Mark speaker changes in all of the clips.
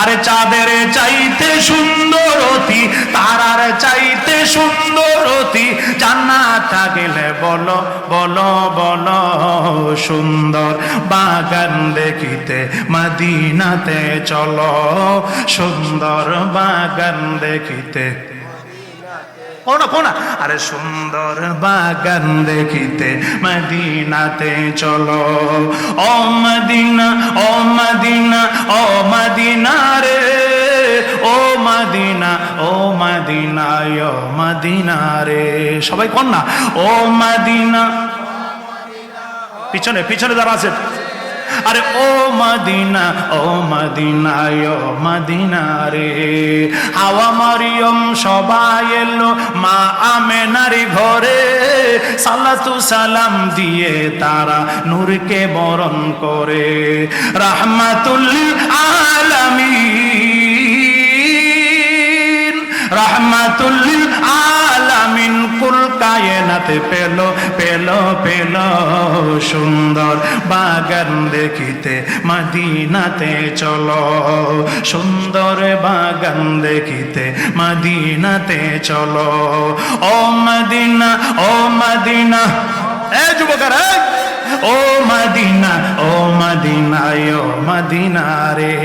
Speaker 1: আরে চাঁদের চাইতে সুন্দর অতি, তারার চাইতে সুন্দর অতি, জান্নাতটা গেলে বলো বলো বলো। সুন্দর বাগান দেখিতে মদিনাতে চলো, সুন্দর বাগান দেখিতে কোনা কোনা। আরে সুন্দর বাগান দেখিতে মদিনাতে চলো। ও Medina oh Medina oh Medina রে, ও Medina oh Medina oh Medina রে। সবাই কোন না ও মদিনা, পিছনে পিছনে যারা আছে, আরে ও Medina oh Medina oh Medina রে। হাওয়া মরিয়ম সবাই এলো মা আমেনার ঘরে, সালাতু সালাম দিয়ে তারা নূরকে বরণ করে। রাহমাতুল লিল আলামিন, রাহমাতুল লিল আলামিন, কুল কায়নাতে পেলো পেলো পেলো। সুন্দর বাগান দেখিতে মদিনাতে চলো, সুন্দর বাগান দেখিতে মদিনাতে চলো। ও মদিনা ও মদিনা, এ যুবকেরা ও Medina oh Medina oh Medina রে,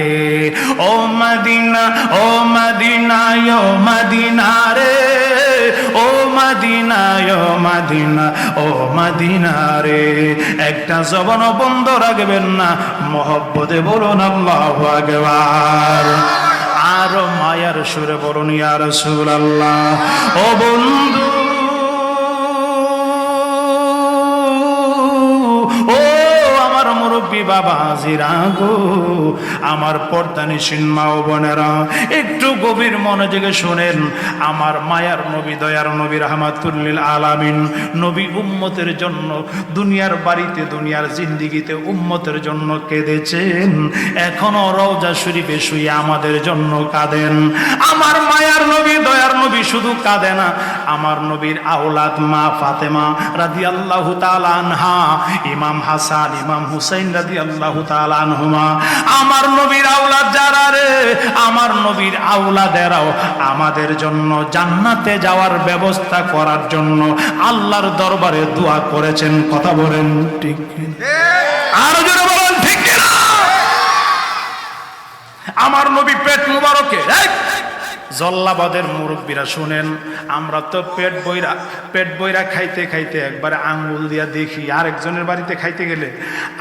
Speaker 1: ও Medina oh Medina oh Medina রে, ও Medina oh Medina oh Medina রে। একটা জবান বন্ধ রাখবেন না, মহব্বতে বলুন আল্লাহু আকবার। আর মায়ার সুরে বলুন ইয়া রাসূলুল্লাহ। ও বন্ধু, বাবা জিরা গো, আমার পর্দানিসীন মা ও বোনেরা, একটু গভীর মনোযোগে শোনেন। আমার মায়ার নবী, দয়ার নবী, রাহমাতুল লিল আলামিন নবী উম্মতের জন্য দুনিয়ার বাড়িতে, দুনিয়ার জিন্দেগিতে উম্মতের জন্য কেঁদেছেন। এখনো রওজা শরীফে শুয়ে আমাদের জন্য কাঁদেন। আমার মায়ার নবী, দয়ার নবী শুধু কাঁদে না, আমার নবীর আওলাদ মা ফাতেমা রাদিয়াল্লাহু তাআলা আনহা, ইমাম হাসান, ইমাম হুসাইন রাদিয়াল্লাহু তাআলা আনহুমা, আমার নবীর আওলাদ যারা রে, আমার নবীর আওলাদেরাও আমাদের জন্য জান্নাতে যাওয়ার ব্যবস্থা করার জন্য আল্লাহর দরবারে দোয়া করেছেন। কথা বলেন ঠিক কিনা? আরো জোরে বলেন ঠিক কিনা? আমার নবী পেট মুবারকে জল্লাবাদের মুরব্বীরা শুনেন, আমরা তো পেট বইরা খাইতে খাইতে একবারে আঙ্গুল দিয়া দেখি, আরেকজনের বাড়িতে খাইতে গেলে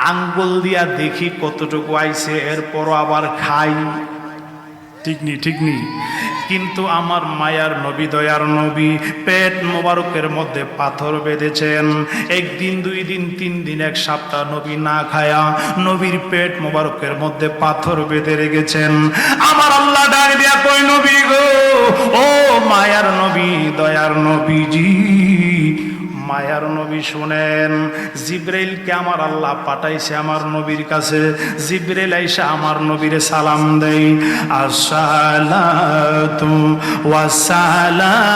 Speaker 1: আঙ্গুল দিয়া দেখি কতটুকু আইছে, এরপরও আবার খাই। ঠিক নি ঠিক নি? কিন্তু আমার মায়ার নবী, দয়ার নবী পেট মোবারকের মধ্যে পাথর বেঁধেছেন। একদিন, দুই দিন, তিন দিন, এক সপ্তাহ নবী না খায়া নবীর পেট মোবারকের মধ্যে পাথর বেঁধে রেখেছেন। আমার আল্লাহ ডাক দিয়া কই, নবী গো, ও মায়ার নবী, দয়ার নবীজি, মায়ার নবী শুনেন, জিবরাইলকে আমার আল্লাহ পাঠাইছে আমার নবীর কাছে। জিবরাইল আইসা আমার নবীরে সালাম দেয়, আসসালাতু ওয়াসসালামু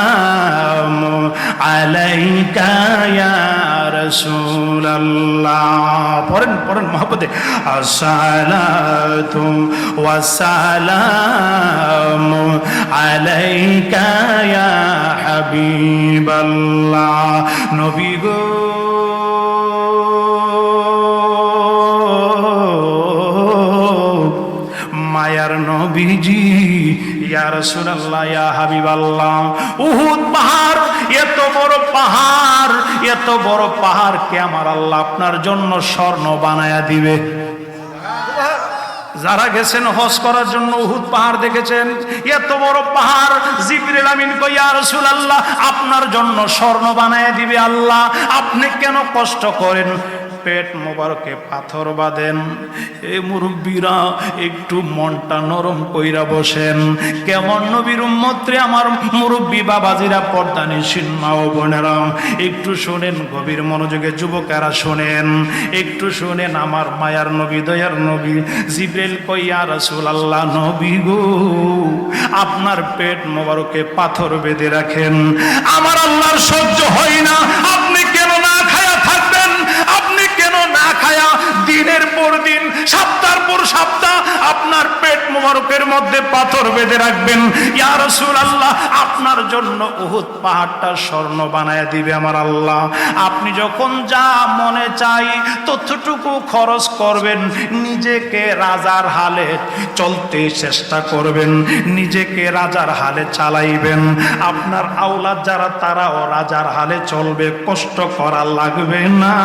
Speaker 1: আলাইকা ইয়া রাসূলুল্লাহ। পড়েন পড়েন মহব্বতে, আসসালাতু ওয়াসসালামু আলাইকা ইয়া হাবিবাল্লাহ। নবী গো, মায়ার নবীজি, ইয়া রাসূলুল্লাহ, ইয়া হাবিবাল্লাহ। উহুদ পাহাড়, এত বড় পাহাড়, এত বড় পাহাড় কে আমার আল্লাহ আপনার জন্য স্বর্ণ বানায়া দিবে? যারা গেছেন হজ করার জন্য উহুদ পাহাড় দেখেছেন, এত বড় পাহাড়, জিবরিল আমিন কই, ইয়া রাসূলুল্লাহ, আপনার জন্য স্বর্ণ বানায় দিবে আল্লাহ, আপনি কেন কষ্ট করেন? পেট মোবারকে পাথর বাঁধেন। এ মুরব্বীরা একটু মনটা নরম কইরা বসেন। কেমন নবীর উম্মত রে আমার মুরব্বী বাবাজিরা, পর্দানিসীন মা ও বোনেরা, একটু শোনেন গভীর মনোযোগে, যুবকেরা শোনেন, একটু শোনেন। আমার মায়ার নবী, দয়ার নবী জিবরাইল কই, ইয়া রাসূলুল্লাহ, নবী গো, আপনার পেট মোবারকে পাথর বেঁধে রাখেন, আমার আল্লাহর সহ্য হয় না, আপনি কেন না খায়া থাকবেন? আপনি কেন না খায়া দিনের পর দিন, সপ্তাহের পর সপ্তাহ আপনার পেট মোবারকের মধ্যে পাথর বেঁধে রাখবেন। ইয়া রাসূলুল্লাহ, আপনার জন্য উহুদ পাহাড়টা স্বর্ণ বানায় দিবে আমার আল্লাহ। আপনি যখন যা মনে চাই ততটুকু খরচ করবেন, নিজেকে রাজার হালে চলতে চেষ্টা করবেন, নিজেকে রাজার হালে চালাইবেন। আপনার আওলাদ যারা তারাও রাজার হালে চলবে, কষ্ট করা লাগবে না।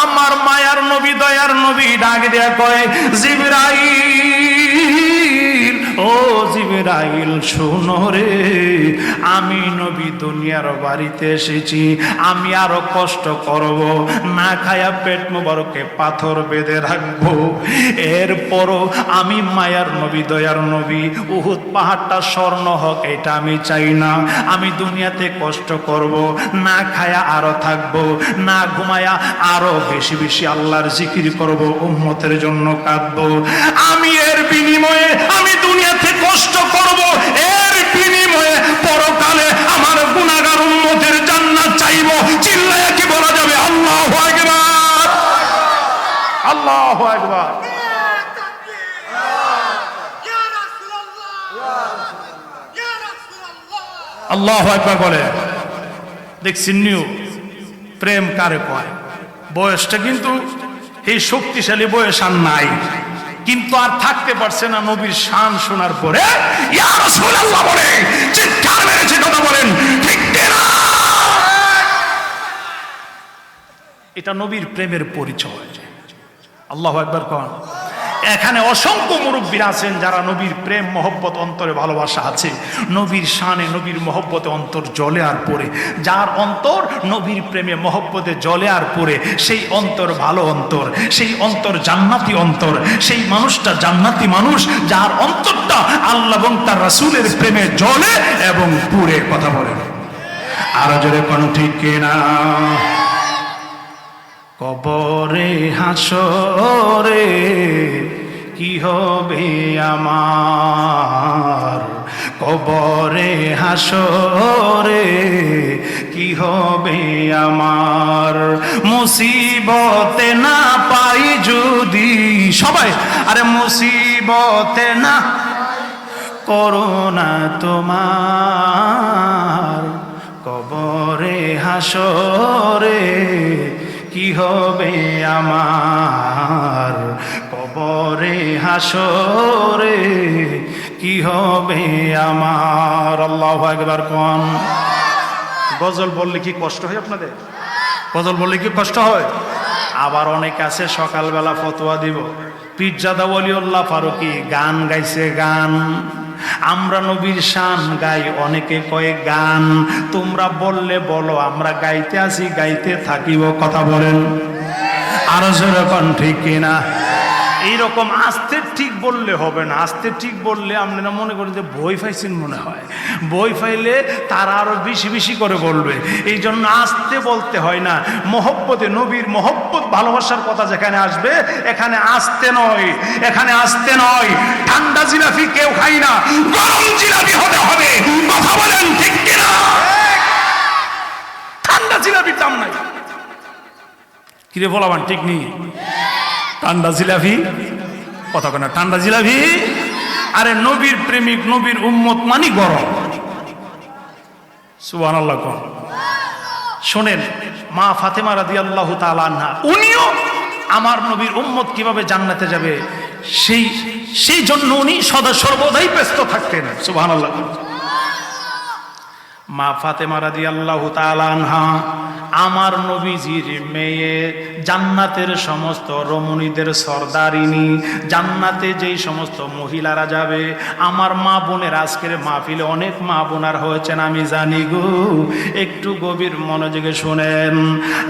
Speaker 1: আমার মায়ার নবী, দয়ার নবী ডাক দেয়া কয়, জিবরাইল, ও জিবরাইল শোনো রে, আমি নবী দুনিয়ার বাড়িতে এসেছি, আমি আরো কষ্ট করব, না খায়া পেট মোবারকে পাথর বেঁধে রাখবো। এরপরও আমি মায়ার নবী, দয়ার নবী, উহুদ পাহাড়টা স্বর্ণ হোক এটা আমি চাই না। আমি দুনিয়াতে কষ্ট করব, না খায়া আরো থাকবো, না ঘুমায়া আরো বেশি বেশি আল্লাহর জিকির করব, উম্মতের জন্য কাঁদবো। আমি এর বিনিময়ে আমি দুনিয়াতে কষ্ট করব, এর বিনিময়ে পরকালে আমার গুনাহগার উম্মতের জান্নাত চাইবো। চিল্লায়া কি বলা যাবে আল্লাহু আকবার, আল্লাহু আকবার। আল্লাহু আকবার বলে। দেখছেন নিউ প্রেম কারে কয়? বয়সটা কিন্তু এই শক্তিশালী বয়স আর নাই, কিন্তু আর থাকতে পারছে না নবীর শান শোনার পরে। ইয়া রাসূলুল্লাহ বলে চিৎকার মেরেছে, কথা বলেন ঠিক না? এটা নবীর প্রেমের পরিচয়। আল্লাহু আকবার কোন। এখানে অসংখ্য মুরব্বীরা আছেন যারা নবীর প্রেম মহব্বত অন্তরে ভালোবাসা আছে, নবীর শানে নবীর মহব্বতে অন্তর জ্বলে আর পড়ে। যার অন্তর নবীর প্রেমে মহব্বতে জ্বলে আর পড়ে, সেই অন্তর ভালো অন্তর, সেই অন্তর জান্নাতি অন্তর, সেই মানুষটা জান্নাতি মানুষ যার অন্তরটা আল্লাহ এবং তার রাসূলের প্রেমে জ্বলে এবং পুড়ে। কথা বলেন আরো জোরে কোন ঠিক কিনা? কবরে হাসরে কি হবে আমার, কবরে হাসরে কি হবে আমার, মুসিবতে না পাই যদি, সবাই আরে মুসিবতে না করোনা তোমার, কবরে হাসরে কি হবে আমার, কবরে হাসরে কি হবে আমার। আল্লাহু আকবার কোন। গজল বললে কি কষ্ট হয় আপনাদের? গজল বললে কি কষ্ট হয়? আবার অনেক আছে সকালবেলা ফতোয়া দিব, পীরজাদা ওলিউল্লাহ ফারুকী গান গাইছে, গান আমরা নবীর শান গাই, অনেকে কয়ে গান। তোমরা বললে বলো, আমরা গাইতে আসি, গাইতে থাকিব। কথা বলেন আরো জোরে কোন ঠিক কিনা? এইরকম আস্তে ঠিক বললে হবে না। আস্তে ঠিক বললে আপনারা মনে করেন যে বই পাইছেন মনে হয়, বই পাইলে তারা আরো বেশি বেশি করে বলবে। এই জন্য আস্তে বলতে হয় না। মহব্বতে নবীর মহব্বত ভালোবাসার কথা যেখানে আসবে, এখানে আস্তে নয়, এখানে আস্তে নয়। ঠান্ডা জিলাপি কেউ খাই না, গরম জিলাপি হতে হবে। কথা বলেন ঠিক কিনা? ঠান্ডা জিলাপির দাম নাই। কিরে বলাবান ঠিক নেই? ঠান্ডা জিলাপি কথা কেন? ঠান্ডা জিলাপি। আরে নবীর প্রেমিক, নবীর উম্মত মানি গরম। সুবহানাল্লাহ কোন। শোনেন, মা ফাতেমা রাদিয়াল্লাহু তাআলা আনহা, উনিও আমার নবীর উম্মত কিভাবে জান্নাতে যাবে সেই জন্য উনি সদা সর্বদাই ব্যস্ত থাকতেন। সুবহানাল্লাহ। মা ফাতেমা রাদিয়াল্লাহু তাআলা আনহা আমার নবীজির মেয়ে, জান্নাতের সমস্ত রমণীদের সরদারিনী, জান্নাতে যেই সমস্ত মহিলারা যাবে। আমার মা বোনের আজকের মাহফিলে অনেক মা বোনার হয়েছেন আমি জানি গো, একটু গভীর মনোযোগে শুনেন।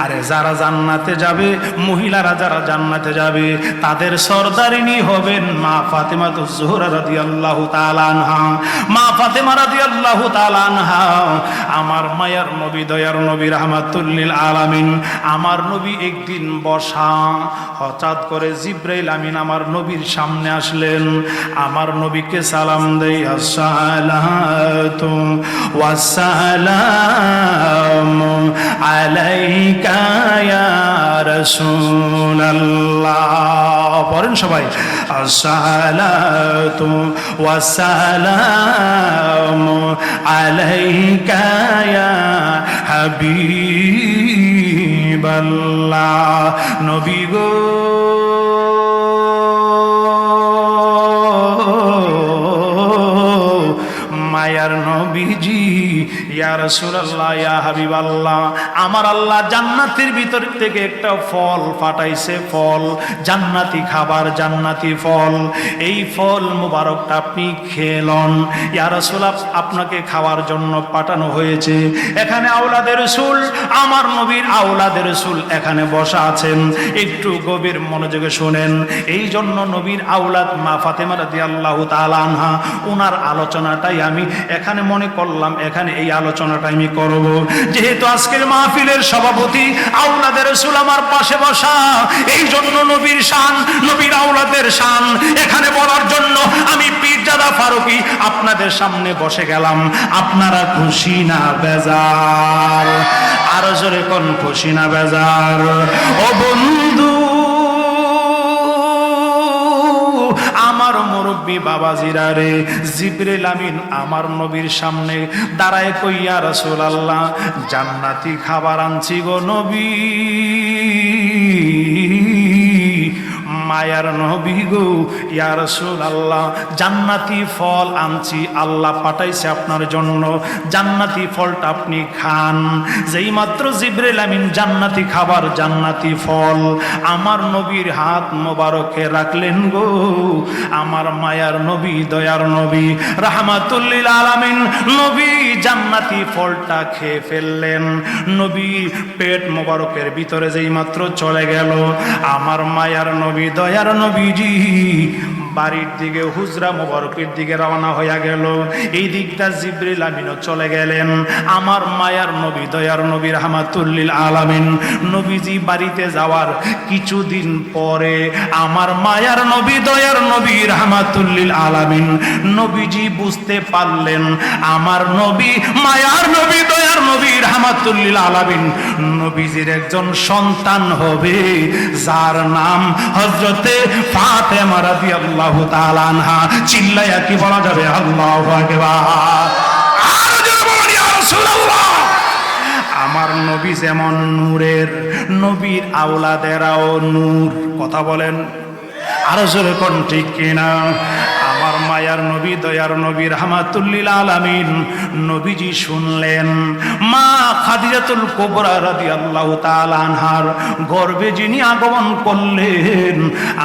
Speaker 1: আরে যারা জান্নাতে যাবে, মহিলারা যারা জান্নাতে যাবে, তাদের সরদারিনী হবেন মা ফাতেমাতুজ জোহরা রাদিয়াল্লাহু তাআলা আনহা। মা ফাতেমা রাদিয়াল্লাহু তাআলা আনহা আমার মায়ার নবী, দয়ার নবী রাহমাতুল লিল আলামিন। আমার নবী একদিন বসা, হঠাৎ করে জিবরাইল আমিন আমার নবীর সামনে আসলেন। আমার নবীকে সালাম দেই, আসসালাতু ওয়াসসালামু আলাইকা ইয়া রাসূলুল্লাহ। পড়েন সবাই, আসসালাতু ওয়াসসালামু আলাইকা ইয়া হাবিবাল্লাহ। নবী গো মায়ার নবীজি, ইয়া রাসূলুল্লাহ, ইয়া হাবিবাল্লাহ, আমার আল্লাহ জান্নাতের ভিতর থেকে একটা ফল পাঠাইছে, ফল, জান্নাতি খাবার, জান্নাতি ফল। এই ফল মুবারকটা আপনি খেলন। ইয়া রাসূলুল্লাহ, আপনাকে খাওয়ার জন্য পাঠানো হয়েছে। এখানে আওলাদে রাসূল, আমার নবীর আওলাদে রাসূল এখানে বসা আছেন, একটু গভীর মনোযোগে শুনেন। এই জন্য নবীর আওলাদ মা ফাতেমা রাদিয়াল্লাহু তাআলা আনহা, ওনার আলোচনাটাই আমি এখানে মনে করলাম, এখানে এই আলোচনাটা আমি করব। যেহেতু আজকের মাহফিলের সভাপতি আওলাদে রাসূল আমার পাশে বসা, এই জন্য নবীর শান, নবীর আওলাদের শান এখানে বলার জন্য আমি পীরজাদা ফারুকী আপনাদের সামনে বসে গেলাম। আপনারা খুশি না বেজার? আরো জোরে কোন খুশি না বেজার? ও বন্ধু, আমার মুরব্বী বাবাজিরা রে, জিবরিল আমিন আমার নবীর সামনে দাঁড়ায় কই, ইয়া রাসূলুল্লাহ, জান্নাতি খাবার আনছি গো নবী, মায়ার নবী গো, ইয়া রাসূলুল্লাহ, জান্নাতি ফল আনছি, আল্লাহ পাঠাইছে আপনার জন্য, জান্নাতি ফলটা আপনি খান। যেই মাত্র জিবরিল আমিন জান্নাতি খাবার, জান্নাতি ফল আমার নবীর হাত মোবারকে রাখলেন গো, আমার মায়ার নবী, দয়ার নবী, রাহমাতুল লিল আলামিন নবী জান্নাতি ফলটা খেয়ে ফেললেন। নবী পেট মোবারকের ভিতরে যেই মাত্র চলে গেল, আমার মায়ার নবী, দয়ার নবীজি বাড়ির দিকে, হুজরা মোবারকের দিকে রওনা হয়ে গেল। এই দিকটা জিবরিল আমিনও চলে গেলেন। আমার মায়ার নবী, দয়ার নবী, রাহমাতুল লিল আলামিন নবীজি বাড়িতে যাওয়ার কিছুদিন পরে আমার মায়ার নবী, দয়ার নবী, রাহমাতুল লিল আলামিন নবীজি বুঝতে পারলেন আমার নবী, মায়ার নবী, দয়ার নবী, রাহমাতুল লিল আলামিন নবীজির একজন সন্তান হবে, যার নাম হযরতে ফাতেমা রাদিয়াল্লাহু তাআলা আনহা। চিল্লায়া কি বলা যাবে? আল্লাহু আকবার। আর জোরে বলুন, ইয়া রাসূলুল্লাহ। আমার নবী যেমন নূরের, নবীর আওলাদেরাও নূর। কথা বলেন, আরো জোরে কোন ঠিক কিনা? আমার মায়ার নবী, দয়ার নবী, রাহমাতুল লিল আলামিন নবীজি শুনলেন মা খাদিজাতুল কুবরা রাদিয়াল্লাহু তাআলা আনহার গর্ভে যিনি আগমন করলেন,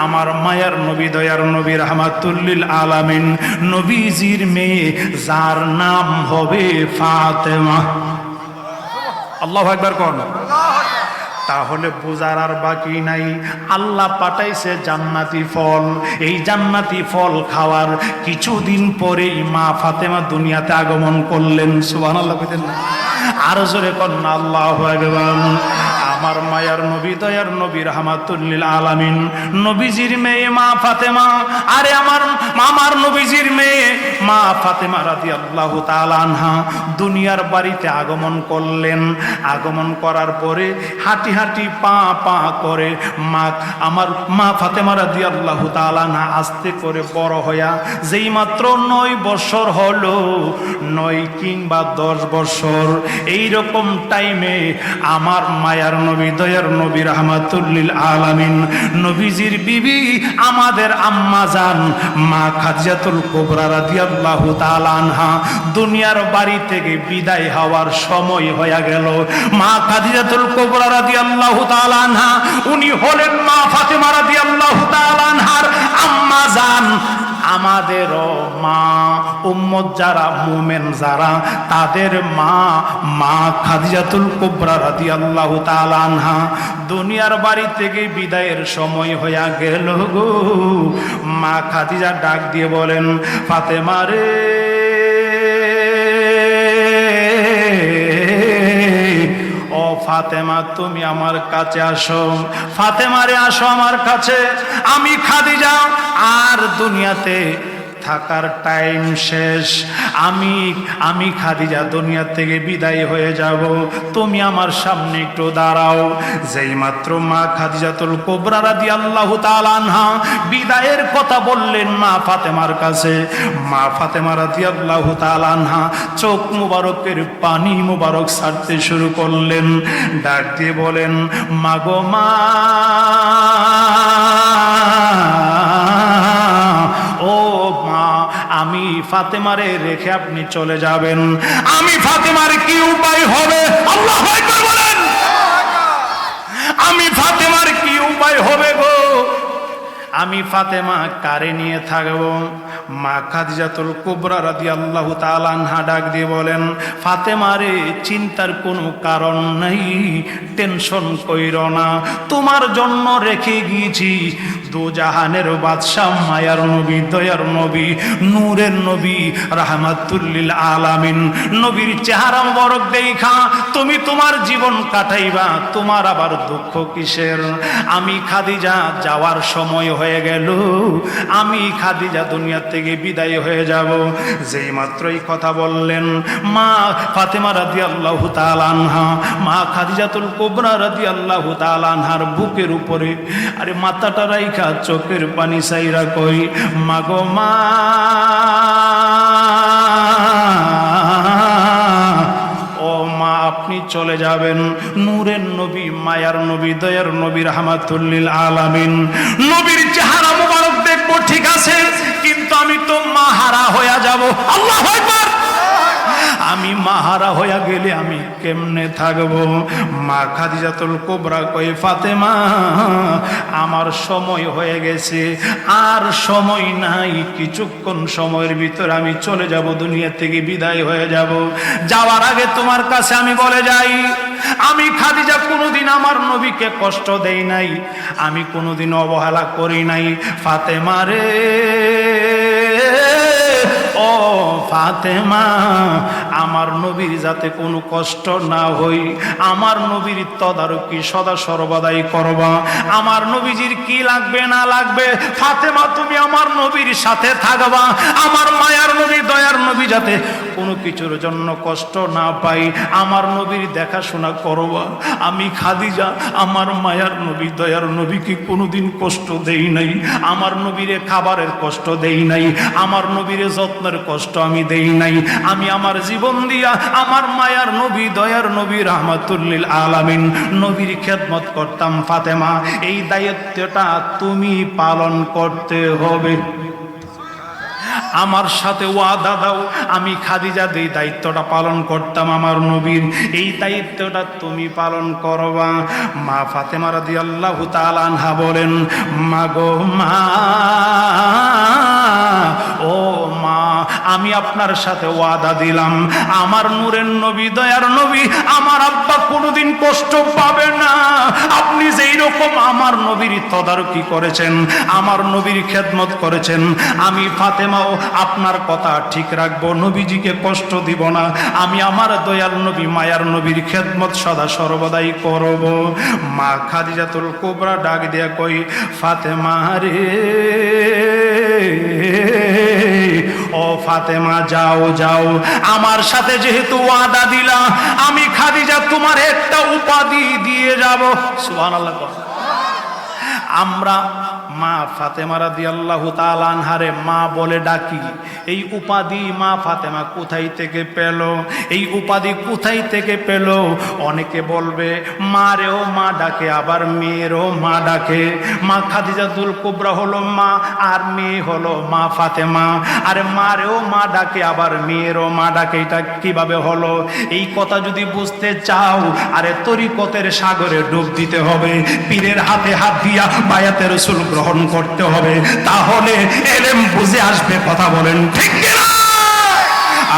Speaker 1: আমার মায়ার নবী, দয়ার নবী, রাহমাতুল লিল আলামিন নবীজির মেয়ে, যার নাম হবে ফাতেমা। আল্লাহু আকবার কোন? তাহলে বোঝার আর বাকি নাই, আল্লাহ পাঠাইছে জান্নাতি ফল। এই জান্নাতি ফল খাওয়ার কিছুদিন পরেই মা ফাতেমা দুনিয়াতে আগমন করলেন। সুবহানাল্লাহ বলেন না? আরো জোরে কোন আল্লাহু আকবার। আমার মায়ার নবী, দয়ার নবী, রাহমাতুল লিল আলামিন নবীজির মেয়ে মা ফাতেমা, আরে আমার নবীজির মেয়ে মা ফাতেমা রাদিয়াল্লাহু তাআলা আনহা দুনিয়ার বাড়িতে আগমন করলেন। আগমন করার পরে হাঁটি হাঁটি পা পা করে আমার মা ফাতেমা রাদিয়াল্লাহু তাআলা আনহা আস্তে করে বড় হইয়া যেই মাত্র 9 বছর হলো, 9 কিংবা 10 বছর এইরকম টাইমে আমার মায়ার নবী, দয়ার নবী, রাহমাতুল লিল আলামিন নবীজির বিবি আমাদের আম্মা জান মা খাদিজাতুল কুবরা রাদিয়াল্লাহু তাআলা আনহা দুনিয়ার বাড়ি থেকে বিদায় হওয়ার সময় হয়ে গেল। মা খাদিজাতুল কুবরা রাদিয়াল্লাহু তাআলা আনহা উনি হলেন মা ফাতেমা রাদিয়াল্লাহু তাআলা আনহার আম্মা জান। আমাদেরও মা, উম্মত যারা, মুমিন যারা, তাদের মা মা খাদিজাতুল কুবরা রাদিয়াল্লাহু তাআলা আনহা দুনিয়ার বাড়ি থেকে বিদায়ের সময় হইয়া গেল গো। মা খাদিজা ডাক দিয়ে বলেন, ফাতেমা রে, ও ফাতেমা তুমি আমার কাছে আসো, ফাতেমারে আসো আমার কাছে, আমি খাদিজা আর দুনিয়াতে থাকার টাইম শেষ, আমি খাদিজা দুনিয়া থেকে বিদায় হয়ে যাব, তুমি আমার সামনে একটু দাঁড়াও। যেই মাত্র মা খাদিজাতুল কুবরা রাদিয়াল্লাহু তাআলা আনহা বিদায়ের কথা বললেন মা ফাতেমার কাছে, মা ফাতেমা রাদিয়াল্লাহু তাআলা আনহা চোখ মুবারকের পানি মুবারক ছাড়তে শুরু করলেন, ডাক দিয়ে বলেন, মাগো মা, ও মা, আমি ফাতেমারে রেখে আপনি চলে যাবেন, আমি ফাতেমার কি উপায় হবে? আল্লাহু আকবার বলেন। আমি ফাতেমার কি উপায় হবে গো? আমি ফাতেমা কারে নিয়ে থাকবো? মা খাদিজাতুল কুবরা রাদিয়াল্লাহু তাআলা আনহা ডাক দিয়ে বলেন, ফাতেমারে চিন্তার কোনো কারণ নাই, টেনশন কইরো না, তোমার জন্য রেখে গিয়েছি দু জাহানের বাদশাহ, মায়ার নবী, দয়ার নবী, নূরের নবী, রাহমাতুল লিল আলামিন নবীর চেহারা মোবারক দেখা তুমি তোমার জীবন কাটাইবা, তোমার আবার দুঃখ কিসের? আমি খাদিজা যাওয়ার সময় হয়ে গেল, আমি খাদিজা দুনিয়া থেকে বিদায় হয়ে যাব। যেই মাত্রই কথা বললেন মা ফাতেমা রাদিয়াল্লাহু তাআলা আনহা, মা খাদিজাতুল কুবরা রাদিয়াল্লাহু তাআলা আনহার বুকের উপরে আরে মাথাটা রাইখা চোখের পানি চাইরা কই, মাগো মা, ও মা, আপনি চলে যাবেন, নূরের নবী, মায়ার নবী, দয়ার নবী, রাহমাতুল লিল আলামিন নবীর চেহারা মোবারক দেখবো ঠিক আছে, কিন্তু আমি তো মাহারা হয়ে যাব। আল্লাহু আকবার। আমি মাহারা হয়ে গেলে আমি কেমনে থাকবো? মা খাদিজাতুল কুবরা কই, ফাতেমা, আমার সময় হয়ে গেছে, আর সময় নাই, কিছুক্ষণ সময়ের ভিতর আমি চলে যাব, দুনিয়া থেকে বিদায় হয়ে যাব। যাওয়ার আগে তোমার কাছে আমি বলে যাই, আমি খাদিজা কোনোদিন আমার নবীকে কষ্ট দেই নাই, আমি কোনোদিন অবহেলা করি নাই। ফাতেমা রে, ও ফাতেমা, আমার নবীর যাতে কোনো কষ্ট না হই, আমার নবীর তদারকি সদা সর্বদাই করবা, আমার নবীজির কি লাগবে না লাগবে ফাতেমা তুমি আমার নবীর সাথে থাকবা, আমার মায়ার নবী, দয়ার নবী যাতে কোনো কিছুর জন্য কষ্ট না পাই, আমার নবীর দেখাশোনা করবা। আমি খাদিজা আমার মায়ার নবী, দয়ার নবীকে কোনোদিন কষ্ট দেই নাই, আমার নবীরে খাবারের কষ্ট দেই নাই, আমার নবীরে যত্নের কষ্ট আমি দেই নাই, আমি আমার জীবন দিয়া আমার মায়ার নবী, দয়ার নবী, রাহমাতুল লিল আলামিন নবীর খেদমত করতাম। ফাতেমা, এই দায়িত্বটা তুমি পালন করতে হবে, আমার সাথে ওয়াদা দাও, আমি খাদিজা এই দায়িত্বটা পালন করতাম আমার নবীর, এই দায়িত্বটা তুমি পালন করবা। মা ফাতেমা রাদিয়াল্লাহু তাআলা আনহা বলেন, মাগো মা, ও মা, আমি আপনার সাথে ওয়াদা দিলাম, আমার নূরের নবী, দয়ার নবী, আমার আব্বা কোনোদিন কষ্ট পাবে না। আপনি যেই রকম আমার নবীর তদারকি করেছেন, আমার নবীর খেদমত করেছেন, আমি ফাতেমাও আপনার কথা ঠিক রাখবো, নবীজিকে কষ্ট দিব না, আমি আমার দয়াল নবী, মায়ার নবীর খেদমত সদা সর্বদাই করব। মা খাদিজাতুল কুবরা ডাক দিয়া কই, ফাতেমা রে, ও ফাতেমা, যাও যাও, আমার সাথে যেহেতু ওয়াদা দিলা, আমি খাদিজা তোমার একটা উপাধি দিয়ে যাব। সুবহানাল্লাহ। আমরা মা ফাতেমা রাদিয়াল্লাহু তাআলা আনহারে মা বলে ডাকি, এই উপাধি মা ফাতেমা কোথায় থেকে পেল? এই উপাধি কোথায় থেকে পেল? অনেকে বলবে মারেও মা ডাকে, আবার মেয়েরও মা ডাকে। মা খাদিজাতুল কুবরা হলো মা, আর মেয়ে হলো মা ফাতেমা। আরে মারেও মা ডাকে, আবার মেয়েরও মা ডাকে, এটা কিভাবে হলো? এই কথা যদি বুঝতে চাও, আরে তরিকতের সাগরে ডুব দিতে হবে, পীরের হাতে হাত দিয়া বায়াতে রাসূল গ্রহণ করতে হবে, তাহলে এলেম বুঝে আসবে। কথা বলেন ঠিক কিনা?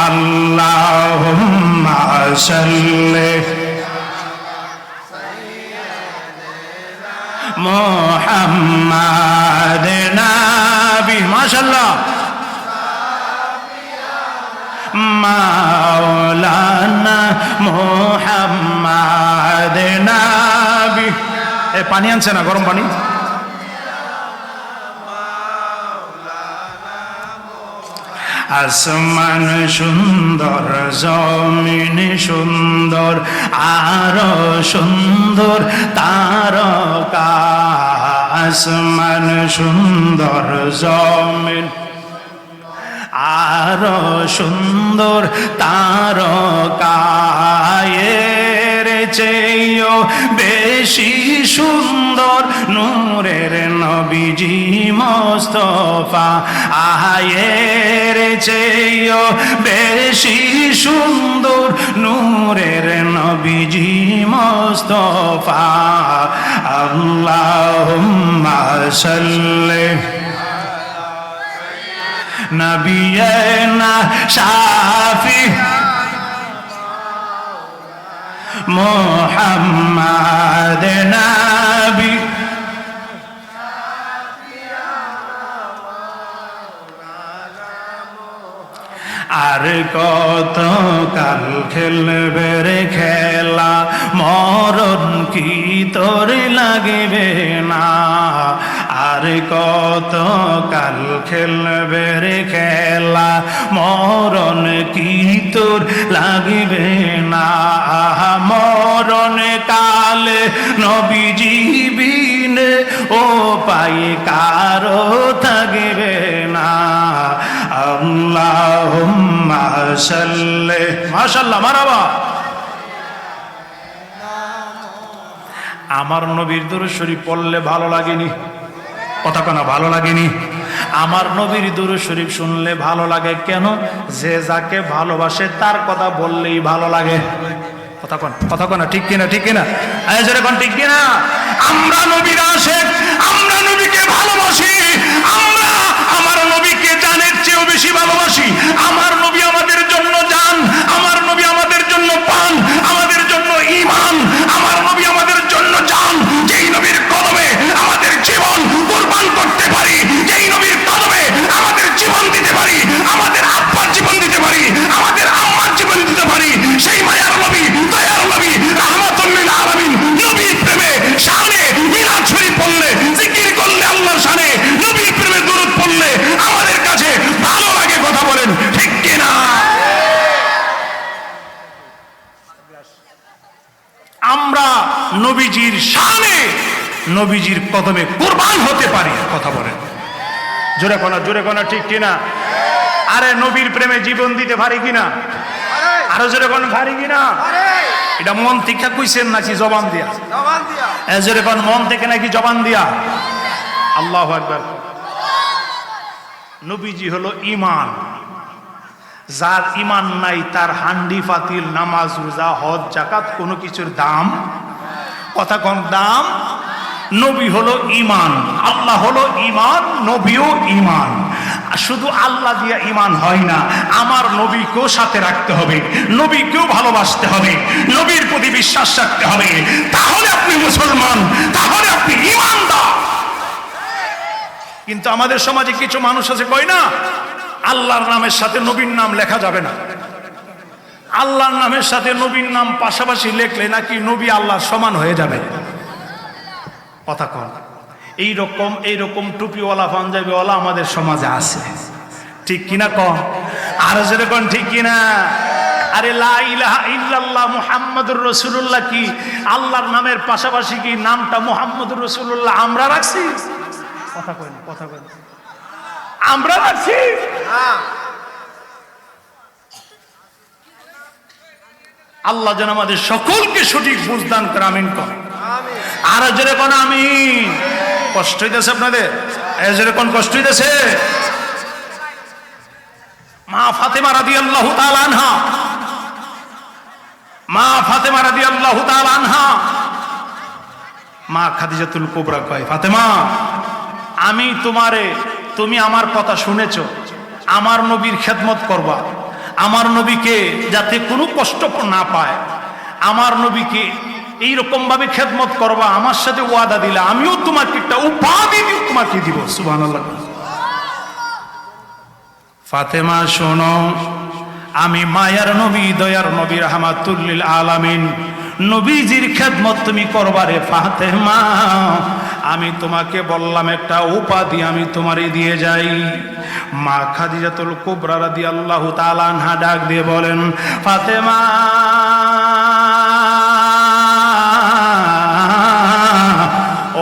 Speaker 1: আল্লাহুম্মা সাল্লি মুহাম্মাদ নাবি, মাশাআল্লাহ, মাওলানা মুহাম্মদ নবী। এ পানি আনছে না, গরম পানি। আসমান সুন্দর, জমিন সুন্দর, আরো সুন্দর তারকা। আসমান সুন্দর, জমিন আরো সুন্দর তারকা। এর চেয়েও বেশি সুন্দর নূরের নবীজি মোস্তফা। আয়ের চেয়েও বেশি সুন্দর নূরের নবীজি মোস্তফা। আল্লাহুম্মা সাল্লি নবিয়না শাফি মুহাম্মদ নবী। আর কত কাল খেলবে রে খেলা, মরণ কি তোর লাগবে না। আর কত কাল খেলবে রে খেলা, মরণ কি তোর লাগবে না। মরণ কালে নবীজি বিনে ও পায়ে কারো থাকবে না। আল্লাহুম্মা সাল্লি, মাশাআল্লাহ, মারহাবা। আমার নবীর দুরূদ শরীফ পড়লে ভালো লাগেনি? কথা কোনা ভালো লাগেনি? আমার নবীর দুরূদ শরীফ শুনলে ভালো লাগে কেন? যে যাকে ভালোবাসে তার কথা বললেই ভালো লাগে। কথা কোনা ঠিক কিনা? ঠিক কিনা? যেরকম ঠিক কিনা? আমরা নবীর আশিক, আমরা নবীকে ভালোবাসি, আমরা আমার নবীকে জানের চেয়েও বেশি ভালোবাসি। আমার নবী আমাদের জন্য জান, আমার নবী আমাদের জন্য প্রাণ, আমাদের জন্য ঈমান। আমার নবী আমাদের জন্য জান, যেই নবীর কদমে আমাদের জীবন কুরবান করতে পারি, যেই নবীর কদমে আমাদের জীবন দিতে পারি, আমাদের আব্বার জীবন দিতে পারি, আমাদের আম্মার জীবন দিতে পারি, সেই মায়ার নবী, দয়ার নবী, রাহমাতুল লিল আলামিন নবীর প্রেমে শানে মিলাদ শরীফ পড়লে, জিকির করলে আল্লাহর শানে, নবীর প্রেমে দুরূদ পড়লে আমাদের কাছে ভালো লাগে। কথা বলেন ঠিক কিনা? আমরা নবীজির শানে, নবীজির কদমে কুরবান হতে পারি। কথা বলেন জোরে কোনা, জোরে কোনা ঠিক কিনা? আরে নবীর প্রেমে জীবন দিতে পারি কিনা? আরো জোরে কোন পারি কিনা? এটা মন থেকে কইছেন নাকি জবান দিয়া? জোরে কোন মন থেকে নাকি জবান দিয়া? আল্লাহু আকবার। নবীজি হলো ঈমান। যার ঈমান নাই তার হান্ডি পাতিল, নামাজ, রোজা, হজ, যাকাত কোনো কিছুর দাম। কথা কোন দাম? নবী হলো ঈমান, আল্লাহ হলো ঈমান, নবীও ঈমান। শুধু আল্লাহ দিয়া ঈমান হয় না, আমার নবীকেও সাথে রাখতে হবে, নবীকেও ভালোবাসতে হবে, নবীর প্রতি বিশ্বাস রাখতে হবে। তাহলে আপনি মুসলমান, তাহলে আপনি ঈমানদার। কিন্তু আমাদের সমাজে কিছু মানুষ আছে কয় না, আল্লাহর নামের সাথে নবীর নাম লেখা যাবে না। আল্লাহর নামের সাথে নবীর নাম পাশাপাশি লেখলে নাকি নবী আল্লাহর সমান হয়ে যাবে। কথা কন। এইরকম টুপিওয়ালা পাঞ্জাবিওয়ালা আমাদের সমাজে আছে, ঠিক কিনা কন? আর যেরকম ঠিক কিনা? আরে লা ইলাহা ইল্লাল্লাহ মুহাম্মাদুর রাসূলুল্লাহ কি আল্লাহর নামের পাশাপাশি কি নামটা মুহাম্মাদুর রাসূলুল্লাহ আমরা রাখছি? কথা কই না, কথা কই না, আমরা রাখছি। আল্লাহ যেন আমাদের সকলকে সঠিক বুঝদান করে, আমিন কর। আর জোরে কোন আমিন। কষ্ট হইতেছে আপনাদের? জোরে কোন কষ্ট হইতেছে? মা ফাতেমা রাদিয়াল্লাহু তাআলা আনহা, মা ফাতেমা রাদিয়াল্লাহু তাআলা আনহা, মা খাদিজাতুল কুবরা কয়, ফাতেমা আমি তুমি আমার কথা শুনেছো, আমার নবীর খেদমত করবা, আমার নবীকে যাতে কোনো কষ্ট না পায়, আমার নবীকে এইরকম ভাবে খেদমত করবা, আমার সাথে ওয়াদা দিলা, আমিও তোমাকে একটা উপাধি তোমাকে দিব। সুবহানাল্লাহ। ফাতেমা শোনো, আমি মায়ার নবী দয়ার নবী রাহমাতুল লিল আলামিন নবীজির খেদমত তুমি করবারে ফাতেমা, আমি তোমাকে বললাম একটা উপাধি আমি তোমারে দিয়ে যাই। মা খাদিজাতুল কুবরা রাদিয়াল্লাহু তাআলা আনহা ডাক দিয়ে বলেন, ফাতেমা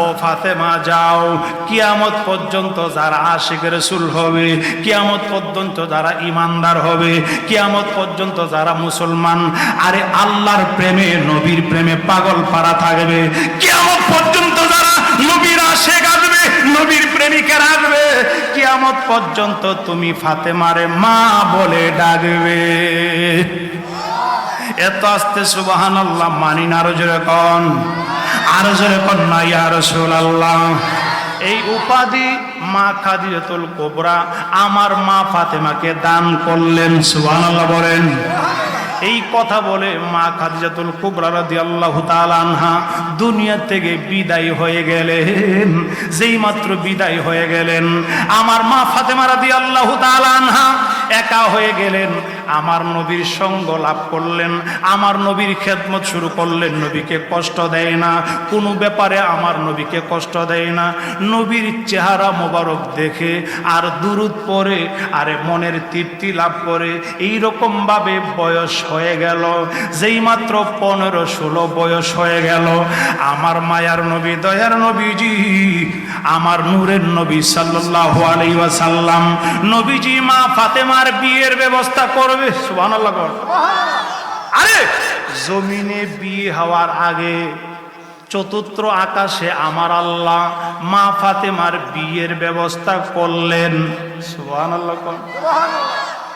Speaker 1: ও ফাতেমা যাও, কিয়ামত পর্যন্ত যারা আশিক রাসূল হবে, কিয়ামত পর্যন্ত যারা ইমানদার হবে, কিয়ামত পর্যন্ত যারা মুসলমান আরে আল্লাহর প্রেমে নবীর প্রেমে পাগল পারা থাকবে, কিয়ামত পর্যন্ত যারা নবীর আশিক আসবে, নবীর প্রেমিকের আসবে, কিয়ামত পর্যন্ত তুমি ফাতেমারে মা বলে ডাকবে। এত আস্তে সুবহানাল্লাহ মানি না, আরো জোরে কোন, আরো জোরে কোন না ইয়া রাসূলুল্লাহ। এই উপাধি মা খাদিজাতুল কুবরা আমার মা ফাতেমাকে দান করলেন, সুবহানাল্লাহ বলেন। এই কথা বলে মা খাদিজাতুল কুবরা রাদিয়াল্লাহু তাআলা আনহা দুনিয়া থেকে বিদায় হয়ে গেলেন। যেই মাত্র বিদায় হয়ে গেলেন আমার মা ফাতেমা রাদিয়াল্লাহু তাআলা আনহা একা হয়ে গেলেন, আমার নবীর সঙ্গ লাভ করলেন, আমার নবীর খেদমত শুরু করলেন। নবীকে কষ্ট দেয় না, কোনো ব্যাপারে আমার নবীকে কষ্ট দেয় না। নবীর চেহারা মোবারক দেখে আর দুরুদ পড়ে আরে মনের তৃপ্তি লাভ করে। এইরকম ভাবে বয়স হয়ে গেল, যেই মাত্র 15-16 বয়স হয়ে গেল আমার মায়ার নবী দয়ার নবীজি আমার নূরের নবী সাল্লাল্লাহু আলাইহি ওয়াসাল্লাম নবীজি মা ফাতেমার বিয়ের ব্যবস্থা করবে, সুবহানাল্লাহ। আরে জমিনে বিয়ে হওয়ার আগে চতুর্থ আকাশে আমার আল্লাহ মা ফাতেমার বিয়ের ব্যবস্থা করলেন, সুবহানাল্লাহ।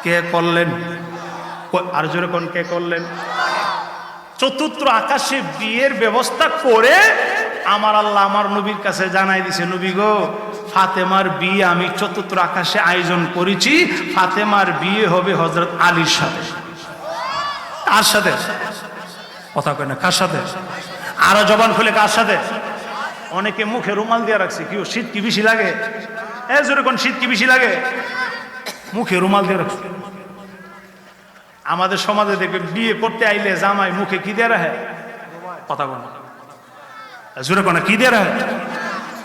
Speaker 1: কে করলেন? আর জোরে কোন কে করলেন? চতুর্থ আকাশে বিয়ের ব্যবস্থা করে আমার আল্লাহ আমার নবীর কাছে জানাই দিছে, নবী গো ফাতেমার বিয়ে আমি চতুর্থ আকাশে আয়োজন করেছি। ফাতেমার বিয়ে হবে হযরত আলীর সাথে। কার সাথে? কথা কয় না, কার সাথে? আরো জবান খুলে কার সাথে? অনেকে মুখে রুমাল দিয়ে রাখছে, কি শীত কি বেশি লাগে? এ জোরে কোন শীত কি বেশি লাগে? মুখে রুমাল দিয়ে রাখছে। আমাদের সমাজে দেখবে বিয়ে করতে আইলে জামাই মুখে কি দিয়ে রাখে? কথা বল, জোরে কোন কি দিয়ে রাখে?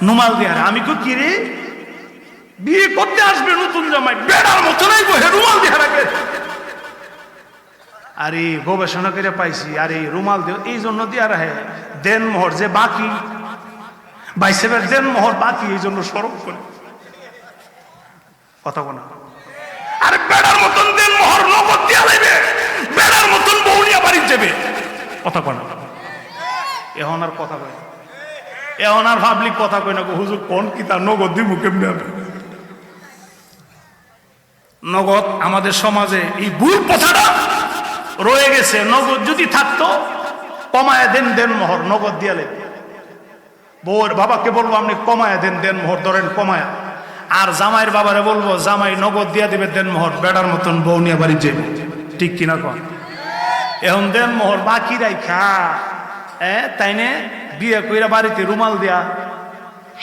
Speaker 1: রুমাল দিয়ে রাখে। আমি কি রে বিয়ে করতে আসবে নতুন জামাই বেড়ার মতো নাই গো, রুমাল দিয়ে রাখে। আরে গবেষণা করে পাইছি, আরে রুমাল দিয়ে এই জন্য দিয়ে রাখে দেন মোহর যে বাকি বাইসেবের দেন মোহর বাকি, এই জন্য সরব করে। কথা বল, আরে বেড়ার মতন দেন মোহর নগদ দিয়া লাইবে, বেড়ার মতন বউনিয়া বাড়ি যাবে। কথা কয় না, এখন আর কথা কয়, এখন আর পাবলিক কথা কয় না, হুজুর কোন কি তার নগদ দিব কেমনে হবে? নগদ আমাদের সমাজে এই ভুল কথাটা রয়ে গেছে। নগদ যদি থাকতো কমায় দেন দেন মোহর, নগদ দিয়া লাইবে। বউর বাবাকে বলবো আপনি কমায় দেন দেন মোহর, ধরেন কমায়। আর জামাইয়ের বাবারে বলবো জামাই নগদ দিয়া দিবে দেন মোহর, বেড়ার মতন বউ নিয়ে বাড়ি যাবে। ঠিক কিনা কন? এখন দেন মোহর বাকি রাইখা তাইনে বিয়ে কইরা বাড়িতে রুমাল দিয়া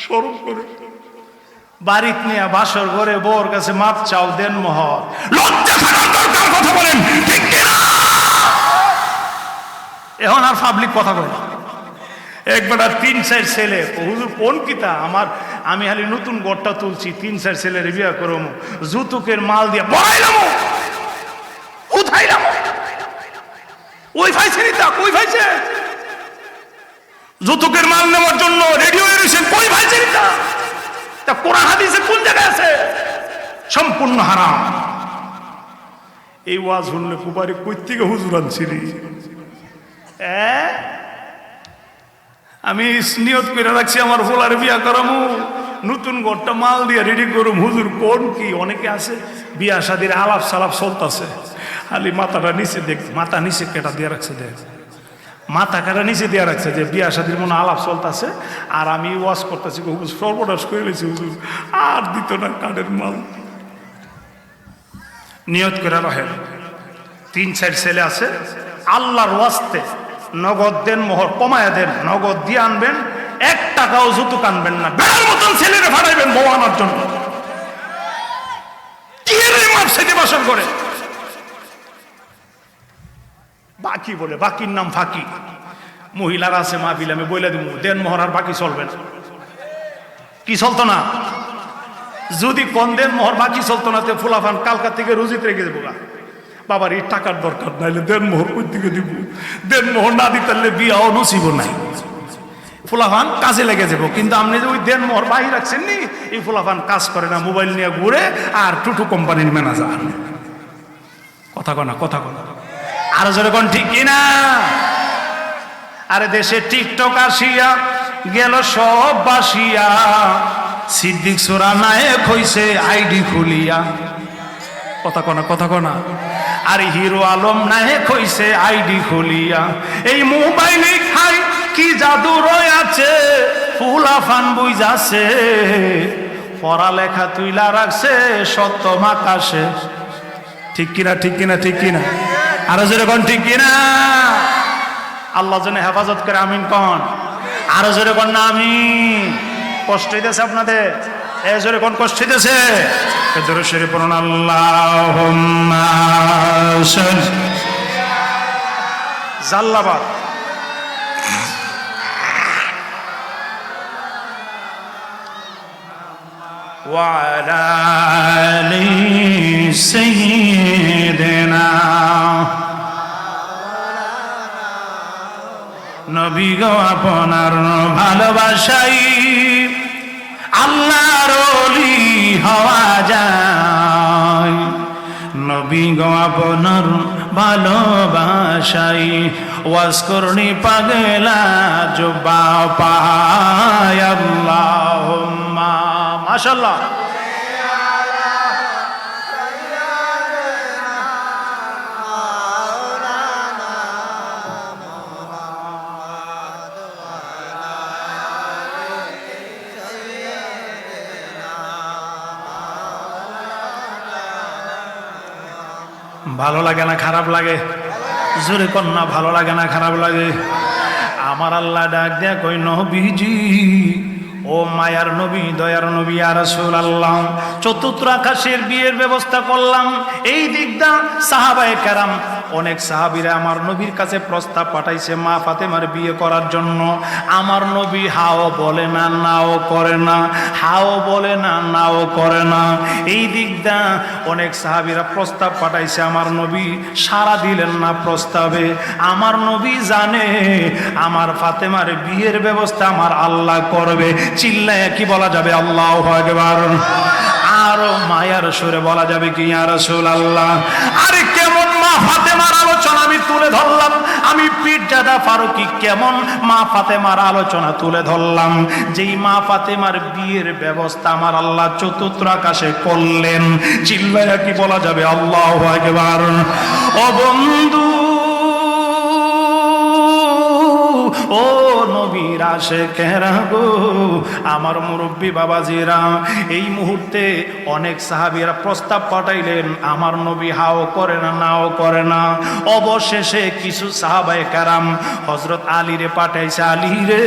Speaker 1: সরব করে বাড়িতে নিয়ে বাসর ঘরে বউর কাছে মাপ চাও দেন মোহর। লজ্জা ছাড়ার দরকার, কথা বলেন ঠিক কিনা? এখন আর পাবলিক কথা বলে একবার 3-4 ছেলে, হুজুর কোন কিতা আমার, আমি খালি নতুন গড়টা তুলছি 3-4 ছেলের বিয়া করম, যৌতুকের মাল দিয়ে বড়াইলাম, উঠাইলাম। ওই ভাইছে নিতা, কই ভাইছে যৌতুকের মাল নেওয়ার জন্য রেডি হয়ে রয়েছেন, কই ভাইছে নিতা? তা কোরআন হাদিসে কোন জায়গায় আছে? সম্পূর্ণ হারাম। এই ওয়াজ শুনলে কুবারি কই থেকে হুজুর আনছিলি? আমি নিয়ত করে রাখছি আমার ভোলার বিয়া করামু, নতুন ঘরটা মাল দিয়ে রেডি করুম। হুজুর কোন কি? অনেকে আছে বিয়া শাদির আলাপ সালাপ চলতেছে, খালি মাথাটা নিচে দেখ, মাথা নিচে কেটা দিয়ে রাখছে, দেখ মাথা কাটা নিচে দিয়ে রাখছে যে বিয়া শাদির মনে আলাপ চলতেছে। আর আমি ওয়াজ করতেছি, হুজুর সর্বনাশ করে লেছি, হুজুর আর দিত না কাঠের মাল। নিয়ত করে রহেন 3-4 ছেলে আছে, আল্লাহর ওয়াস্তে নগদ দেন মোহর কমায়া দেন, নগদ দিয়ে আনবেন, 1 টাকাও যৌতুক আনবেন না। বেড়ার মতন ছেলেরে ভাড়াইবেন বউ আনার জন্য। কি রে মাপ সেটি বাসন করে কি বলে বাকির নাম ফাঁকি। মহিলারা আছে মাহফিলে, আমি বলে দিব দেন মোহর আর বাকি চলবে না। কি চলতো না? যদি কোন দেন মোহর বাকি চলতো না, ফুলাফান কালকার থেকে রুজিত রেখে দেবো গা। বাবার এই টাকার দরকার নাইলে দেন মোহর কই থেকে দিব, দেন মোহর না দিতে বিয়া নসিব নাই, ফুলাফান কাজে লেগে যাবো। কিন্তু আপনি যে ওই দেন মোহর বাহি রাখছেন নি, এই ফুলাফান কাজ করে না, মোবাইল নিয়ে ঘুরে আর টুটু কোম্পানির ম্যানেজার। কথা কনা, কথা কনা, আর যেরকম ঠিক কিনা? আরে দেশে টিকটক আসিয়া গেল সব বাসিয়া, সিদ্দিক সোরা নায়ক হইছে আইডি খুলিয়া। কথা কনা, কথা কনা। আর হিরো আলম নায়ক হইছে আইডি খুলিয়া। এই মোবাইলে খাই কি জাদু রয়েছে, ফুলাফান বুঝাছে, পড়ালেখা তুইলা রাখছে সত্য মাকাশে। ঠিক কিনা, ঠিক কিনা, ঠিক কিনা? আরো যেরকম ঠিক কিনা? আল্লাহ যেন হেফাজত করে, আমিন কন। আরো জোরে কন না আমিন। কষ্ট হইতেছে আপনাদের? এ জোরে কোন কষ্ট হইতেছে? জোরে সরে পড়ুন আল্লাহুম্মা সাল্লি। জাল্লাবাদ। ওয়া আলা আলি সাইয়্যিদিনা। নবী গো আপনার ভালোবাসাই আল্লাহর ওলি হওয়া যায়। নবী গো আপনার ভালোবাসাই ওয়াজ করনি পাগলা জুবা পায়। আল্লাহুম্মা মাশাআল্লাহ। ভালো লাগে না খারাপ লাগে? জোরে কন্যা ভালো লাগে না খারাপ লাগে? আমার আল্লাহ ডাক দেয়া কই নবীজি, ও মায়ার নবী, দয়ার নবী, ইয়া রাসূলুল্লাহ, চতুর্থ আকাশের বিয়ের ব্যবস্থা করলাম। এই দিকটা সাহাবায়ে কেরাম অনেক সাহাবীরা আমার নবীর কাছে প্রস্তাব পাঠাইছে মা ফাতেমার বিয়ে করার জন্য। আমার নবী হাও বলে না, নাও করে না, হাও বলে না, নাও করে না। এই দিকটা অনেক সাহাবীরা প্রস্তাব পাঠাইছে, আমার নবী সাড়া দিলেন না প্রস্তাবে। আমার নবী জানে আমার ফাতেমার বিয়ের ব্যবস্থা আমার আল্লাহ করবে। চিল্লায় কি বলা যাবে আল্লাহু আকবার? আরো মায়ার সুরে বলা যাবে কি ইয়া রাসূলুল্লাহ? আরে কেমন মা ফাতেমার আলোচনা আমি তুলে ধরলাম, আমি পীরজাদা ফারুকী কেমন মা ফাতেমার আলোচনা তুলে ধরলাম। যেই মা ফাতেমার বিয়ের ব্যবস্থা আমার আল্লাহ চতুর্থ আকাশে করলেন। চিল্লায় কি বলা যাবে আল্লাহু আকবার? ও বন্ধু, ও নবীর আশিকেরা গো, আমার মুরব্বী বাবাজিরা, এই মুহূর্তে অনেক সাহাবীরা প্রস্তাব পাঠাইলেন, আমার নবী হাও করে না, নাও করে না। অবশেষে কিছু সাহাবায়ে কেরাম হযরত আলীরে পাঠাইছে, আলী রে,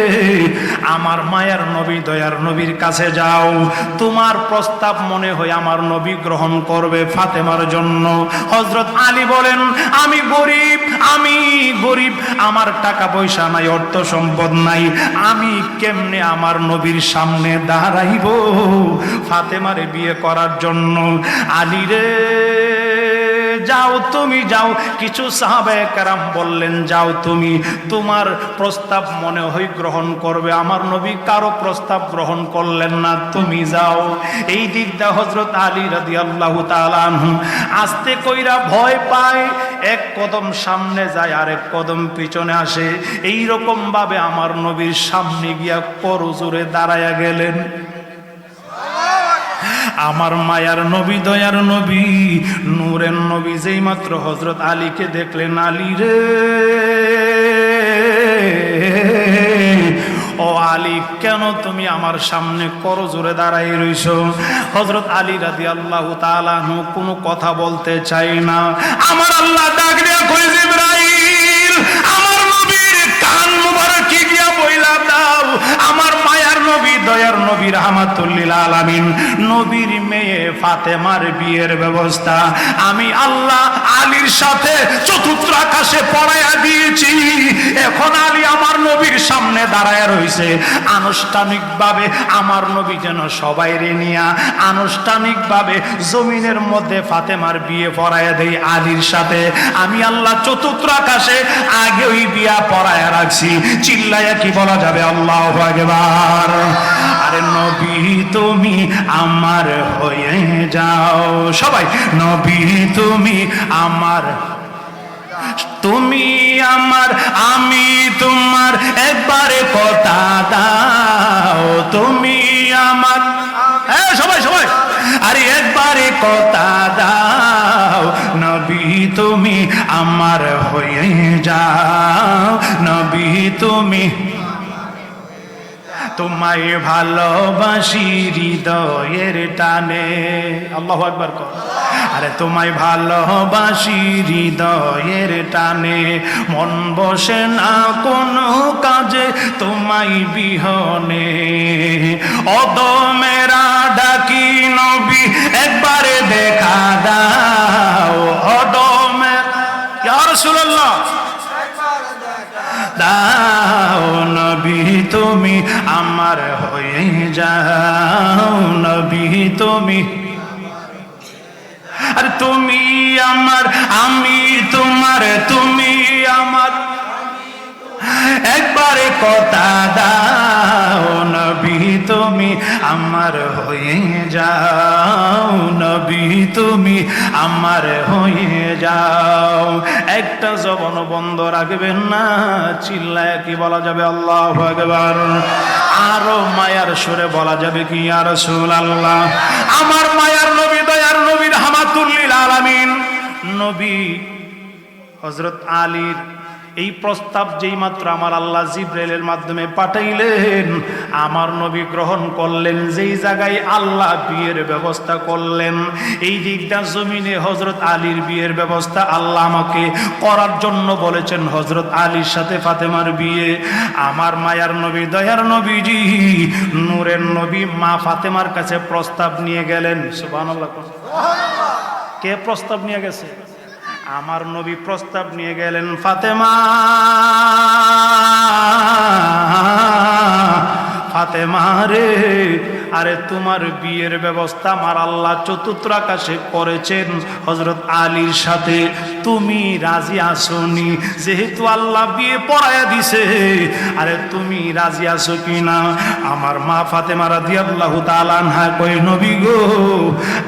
Speaker 1: আমার মায়ার নবী, দয়ার নবীর কাছে যাও, তোমার প্রস্তাব মনে হয় আমার নবী গ্রহণ করবে ফাতেমার জন্য। হযরত আলী বলেন, আমি গরিব, আমি গরিব, আমার টাকা পয়সা নাই, অর্থ সম্পদ নাই, আমি কেমনে আমার নবীর সামনে দাঁড়াইব ফাতেমারে বিয়ে করার জন্য? আলী রে, যাও, তুমি যাও। কিছু সাহাবায়ে কেরাম বললেন, যাও তুমি, তোমার প্রস্তাব মনে হয় গ্রহণ করবে, আমার নবী কারো প্রস্তাব গ্রহণ করলেন না, তুমি যাও। এই দিকটা হযরত আলী রাদিয়াল্লাহু তাআলা আনহু আস্তে কইরা ভয় পায়, এক কদম সামনে যায় আর এক কদম পিছনে আসে। এই রকম ভাবে আমার নবীর সামনে গিয়া করজোরে দাঁড়ায়া গেলেন। আমার মায়ার নবী, দয়ার নবী, নূরের নবী যেই মাত্র হযরত আলীকে দেখলেন, আলী রে, ও আলী, কেন তুমি আমার সামনে করজোরে দাঁড়াই রইছো? হযরত আলী রাদিয়াল্লাহু তাআলা আনহু কোনো কথা বলতে চাই না। আমার আল্লাহ ডাক দিয়া কই, জিবরাইল, আমার নবীর কান মুবারক গিয়া বইলা দাও, আমার মায়ার নবী দয়ার নবী রাহমাতুল লিল আলামিন নবীর মেয়ে ফাতেমার বিয়ের ব্যবস্থা আমি আল্লাহ আলীর সাথে চতুর্থ আকাশে পড়াইয়া দিয়েছি। এখন আলী আমার নবীর সামনে দাঁড়ায় রইছে। আনুষ্ঠানিকভাবে আমার নবী যেন সবাই রে নিয়া আনুষ্ঠানিকভাবে জমিনের মধ্যে ফাতেমার বিয়ে পড়াইয়া দেই আলীর সাথে। আমি আল্লাহ চতুর্থ আকাশে আগে ওই বিয়া পড়াইয়া রাখছি। চিল্লাইয়া কি বলা যাবে আল্লাহু আকবার। আরে নবী তুমি আমার হয়ে যাও, সবাই নবী তুমি আমার, তুমি আমার আমি তোমার একবারে কথা দাও, তুমি আমার সবাই সবাই আরে একবারে কথা দাও, নবী তুমি আমার হয়ে যাও, নবী তুমি, তোমায় ভালোবাসি হৃদয়ের টানে, আল্লাহু আকবার কর। আরে তোমায় ভালোবাসি হৃদয়ের টানে, মন বসে না কোনো কাজে তোমায় বিহনে, অদমেরা ডাকি নবী একবারে দেখা দাও, অদমের ইয়া রাসূলুল্লাহ দাও, নবী তুমি আমার হয়ে যাও, নবী তুমি, আর তুমি আমার আমি তোমার, তুমি আমার একবারে কথা দাও, নবী তুমি আমার হয়ে যাও, নবী তুমি আমার হয়ে যাও। একটা জবান বন্ধ রাখবেন না, চিল্লায় কি বলা যাবে আল্লাহু আকবার। আরো মায়ার সুরে বলা যাবে কি ইয়া রাসূলুল্লাহ। আমার মায়ার নবী দয়ার নবী রাহমাতুল লিল আলামিন নবী হযরত আলীর এই প্রস্তাব যেই মাত্র আমার আল্লাহ জিবরাইলের মাধ্যমে পাঠাইলেন, আমার নবী গ্রহণ করলেন। যেই জায়গায় আল্লাহ বিয়ের ব্যবস্থা করলেন, এই দিকটা জমিনে হযরত আলীর বিয়ের ব্যবস্থা আল্লাহ আমাকে করার জন্য বলেছেন। হযরত আলীর সাথে ফাতেমার বিয়ে। আমার মায়ার নবী দয়ার নবীজি নূরের নবী মা ফাতেমার কাছে প্রস্তাব নিয়ে গেলেন। সুবহানাল্লাহ। কে প্রস্তাব নিয়ে গেছে? আমার নবী প্রস্তাব নিয়ে গেলেন, ফাতেমা ফাতেমা রে, আরে তোমার বিয়ের ব্যবস্থা আমার আল্লাহ চতুর্থ আকাশে করেছেন হযরত আলীর সাথে, তুমি রাজি আসোনি? যেহেতু আল্লাহ বিয়ে পড়ায়া দিছে, আরে তুমি রাজি আছো কিনা? আমার মা ফাতেমা রাদিয়াল্লাহু তাআলা আনহা কই, নবী গো,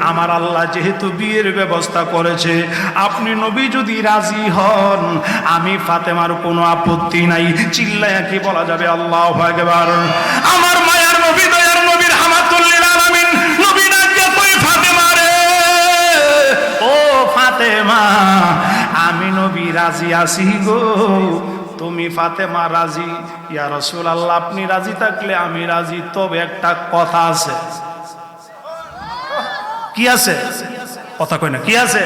Speaker 1: আমার আল্লাহ যেহেতু বিয়ের ব্যবস্থা করেছে, আপনি নবী যদি রাজি হন, আমি ফাতেমার কোনো আপত্তি নাই। চিল্লায়া কি বলা যাবে আল্লাহু আকবার। আমার মায়ার নবী দয়ার নবী রাহমাতুল লিল আলামিন নবী ডাকে কই, ফাতেমা রে, ও ফাতেমা, আমি নবী রাজি আছি গো, তুমি ফাতেমা রাজি? ইয়া রাসূলুল্লাহ, আপনি রাজি থাকলে আমি রাজি, তবে একটা কথা আছে। কি আছে? কথা কই না, কি আছে?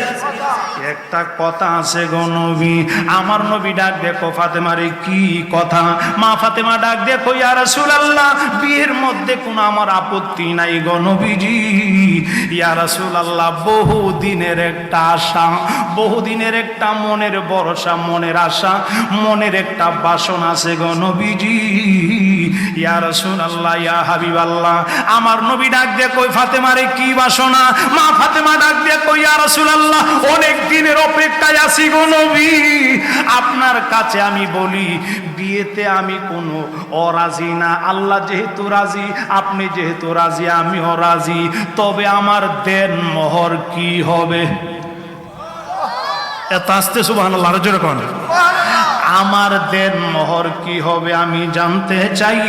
Speaker 1: একটা কথা আছে গো নবী। আমার নবী ডাক দেখো ফাতেমারে, কি কথা? মা ফাতেমা ডাক দেখো, ইয়া রাসূলুল্লাহ, বিয়ের মধ্যে কোনো আমার আপত্তি নাই গো নবীজি। ইয়া রাসূলুল্লাহ, বহুদিনের একটা আশা, বহুদিনের একটা মনের ভরসা, মনের আশা, মনের একটা বাসনা আছে গো নবীজি। ইয়া রাসূলুল্লাহ, ইয়া হাবিবাল্লাহ, আমার নবী ডাক দেখো ফাতেমারে, কি বাসনা? মা ফাতেমা ডাক দেখো, ইয়া রাসূলুল্লাহ, অনেক দিনের অপেক্ষায় আছি গো নবী, আপনার কাছে আমি বলি, বিয়েতে আমি কোনো অরাজি না। আল্লাহ যেহেতু রাজি, আপনি যেহেতু রাজি, আমিও রাজি, তবে আমার দেন মোহর কি হবে? এত আস্তে সুবহানাল্লাহ, আরো জোরে কোন, আমার দেন মোহর কি হবে আমি জানতে চাই।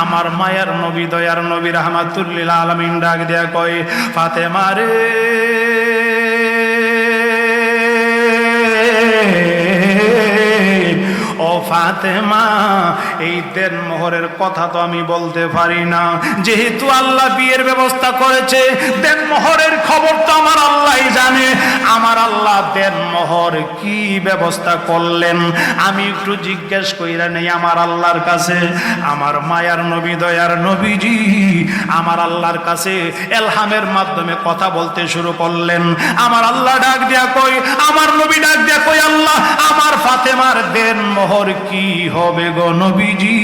Speaker 1: আমার মায়ার নবী দয়ার নবী রাহমাতুল লিল আলামিন ডাক দেয়া কয়, ফাতেমা রে, ও ফাতেমা, এই দেন মোহরের কথা তো আমি বলতে পারি না, যেহেতু আল্লাহ বিয়ের ব্যবস্থা করেছে, দেন মোহরের খবর তো আমার আল্লাহই জানে। আমার আল্লাহ দেন মোহর কি ব্যবস্থা করলেন আমি একটু জিজ্ঞেস কইরা নেই আমার আল্লাহর কাছে। আমার মায়ার নবী দয়ার নবীজি আমার আল্লাহর কাছে এলহামের মাধ্যমে কথা বলতে শুরু করলেন। আমার আল্লাহ ডাক দিয়া কই, আমার নবী ডাক দিয়া কই, আল্লাহ আমার ফাতেমার দেন মোহর কি হবে গো নবীজি,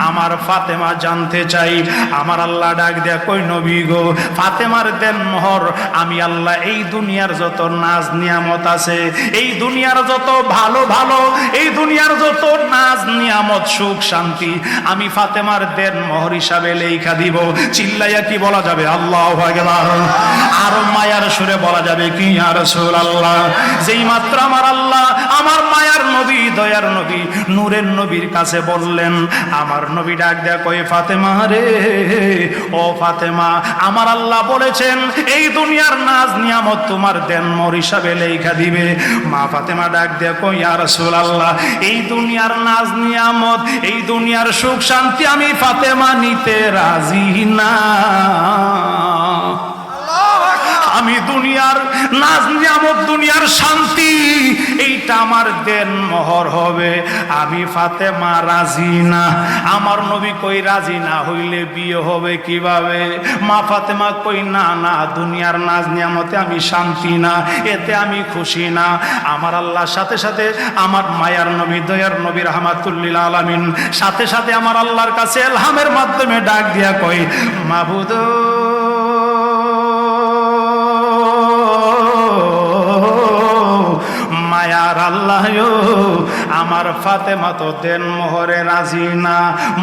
Speaker 1: আমার ফাতেমা জানতে চাই। আমার আল্লাহ ডাক দিয়া কই, নবী গো ফাতেমার দেন মোহর আমি আল্লাহ এই দুনিয়ার যত নাজ নিয়ামত আছে, এই দুনিয়ার যত ভালো ভালো, এই দুনিয়ার যত নাজ নিয়ামত সুখ শান্তি আমি ফাতেমার দেন মোহর হিসাবে লেখা দিব। চিল্লাইয়া কি বলা যাবে আল্লাহু আকবার? আর মায়ার সুরে বলা যাবে কি ইয়া রাসূলুল্লাহ? যেই মাত্র আমার আল্লাহ আমার মায়ার নবী দয়ার নবী নূরের নবীর কাছে বললেন, আমার নবী ডাক দেয়া কই, ফাতেমা রে ও ফাতেমা আমার আল্লাহ বলেছেন এই দুনিয়ার নাজ নিয়ামত তোমার দেন মোহর হিসাবে লেখা দিবে। মা ফাতেমা ডাক দেয়া কই, ইয়া রাসূলুল্লাহ এই দুনিয়ার নাজ নিয়ামত এই দুনিয়ার সুখ শান্তি আমি ফাতেমা নিতে রাজি না। আমি দুনিয়ার নাজ নিয়ামত দুনিয়ার শান্তি এইটা আমার দেন মোহর হবে, আমি ফাতেমা রাজি না। আমার নবী কই, রাজি না হইলে বিয়ে হবে কিভাবে? মা ফাতেমা কই, না না দুনিয়ার নাজ নিয়ামতে আমি শান্তি না, এতে আমি খুশি না। আমার আল্লাহ সাথে সাথে আমার মায়ার নবী দয়ার নবী রাহমাতুল লিল আলামিন সাথে সাথে আমার আল্লাহর কাছে এলহামের মাধ্যমে ডাক দিয়া কই, মাবুদ মায়ার আল্লাহ আমার ফাতেমা তো দেন মোহরে রাজি না,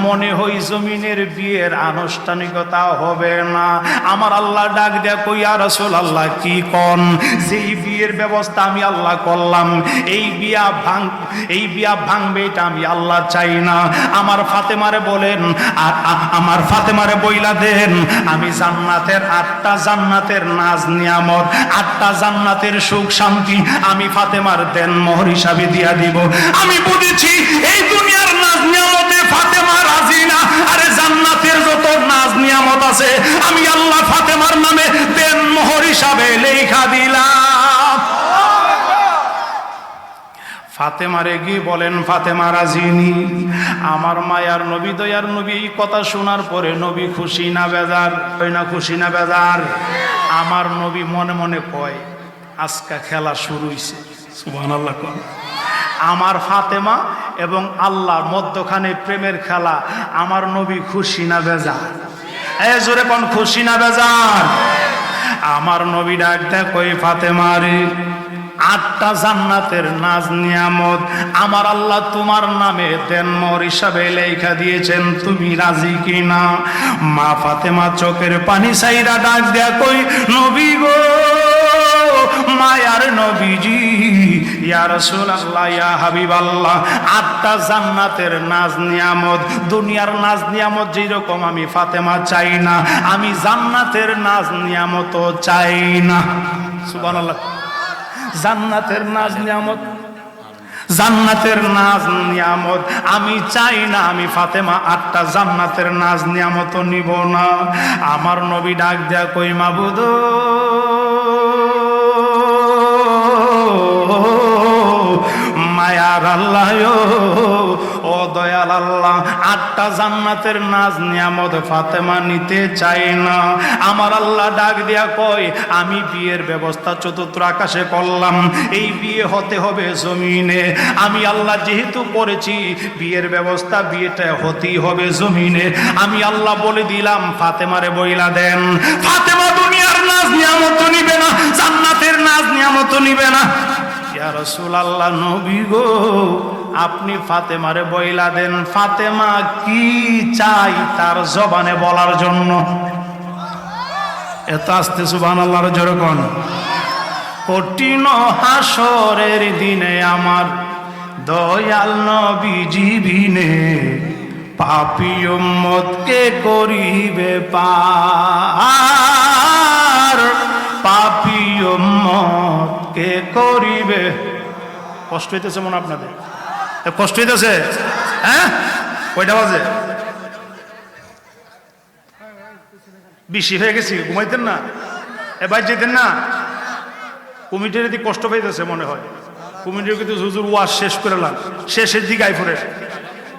Speaker 1: মনে হই জমিনের বিয়ের আনুষ্ঠানিকতা হবে না। আমার আল্লাহ ডাক দেয়া কই, ইয়া রাসূলুল্লাহ কি কোন? যেই বিয়ের ব্যবস্থা আমি আল্লাহ করলাম এই বিয়া ভাঙবে এটা আমি আল্লাহ চাই না। আমার ফাতেমারে বলেন আর আমার ফাতেমারে বইলা দেন আমি জান্নাতের 8টা জান্নাতের নাজ নিয়ামত 8টা জান্নাতের সুখ শান্তি আমি ফাতেমার দেন মোহর হিসাবে দিয়া দিব। আমি বুঝেছি এই দুনিয়ার নাজ নিয়ামতে ফাতেমা রাজি না, আরে জান্নাতের যত নাজ নিয়ামত আছে আমি আল্লাহ ফাতেমার নামে দেন মোহর হিসাবে লেখা দিলাম। ফাতেমারে গিয়ে বলেন ফাতেমা রাজিনি। আমার মায়ার নবী দয়ার নবী এই কথা শোনার পরে নবী খুশি না বেজার? কই না খুশি না বেজার? আমার নবী মনে মনে কয় আজকা খেলা শুরু হইছে। সুবহানাল্লাহ। আমার ফাতেমা এবং আল্লাহর মধ্যখানে প্রেমের খেলা, আমার নবী খুশি না বেজার? জোরে কোন খুশি না বেজার? আমার নবী ডাক দেয় কই, ফাতেমা রে 8টা জান্নাতের নাজ নিয়ামত আমার আল্লাহ তোমার নামে দেন মোহর হিসাবে লেখা দিয়েছেন, তুমি রাজি কিনা? মা ফাতেমা চোখের পানি ছাইরা ডাক দেয়া কই, নবী গো মায়ার নবীজি ইয়া রাসূলুল্লাহ ইয়া হাবিবাল্লাহ 8টা জান্নাতের নাজ নিয়ামত দুনিয়ার নাজ নিয়ামত যেরকম আমি ফাতেমা চাই না, আমি জান্নাতের নাজ নিয়ামতও চাই না। সুবহানাল্লাহ। জান্নাতের নাজ নিয়ামত জান্নাতের নাজ নিয়ামত আমি চাই না, আমি ফাতেমা 8টা জান্নাতের নাজ নিয়ামত নিব না। আমার নবী ডাক দেয়া কই, মাবুদ মায়ার আল্লাহ ও দয়াল আল্লাহ 8টা জান্নাতের নাজ নিয়ামত ফাতেমা নিতে চাই না। আমার আল্লাহ ডাক দিয়া কয়, আমি বিয়ের ব্যবস্থা চতুর্থ আকাশে করলাম, এই বিয়ে হতে হবে জমিনে। আমি আল্লাহ যেহেতু করেছি বিয়ের ব্যবস্থা, বিয়েটা হতেই হবে জমিনে। আমি আল্লাহ বলে দিলাম ফাতেমারে বইলা দেন, ফাতেমা দুনিয়ার নাজ নিয়ামত নিবে না, জান্নাতের নাজ নিয়ামত নিবে না। ইয়া রাসূলুল্লাহ নবী গো আপনি ফাতেমারে বইলা দেন ফাতেমা কি চাই তার জবানে বলার জন্য। এত আস্তে সুবহানাল্লাহর জোরে কোন। কঠিন হাসরের দিনে আমার দয়াল নবীজি বিনে পাপী উম্মতকে করিবে পার, পাপী উম্মতকে করিবে। কষ্ট হইতেছে মনে আপনাদের? কষ্ট হইতেছে? হ্যাঁ, কয়টা বাজে? বেশি হয়ে গেছি, ঘুমাইতেন না? এবার যেতেন না? কমিটির এদিকে কষ্ট পাইতেছে মনে হয়, কমিটির কিন্তু হুজুর ওয়াজ শেষ করে লাগ শেষের দিকে আই পড়ে,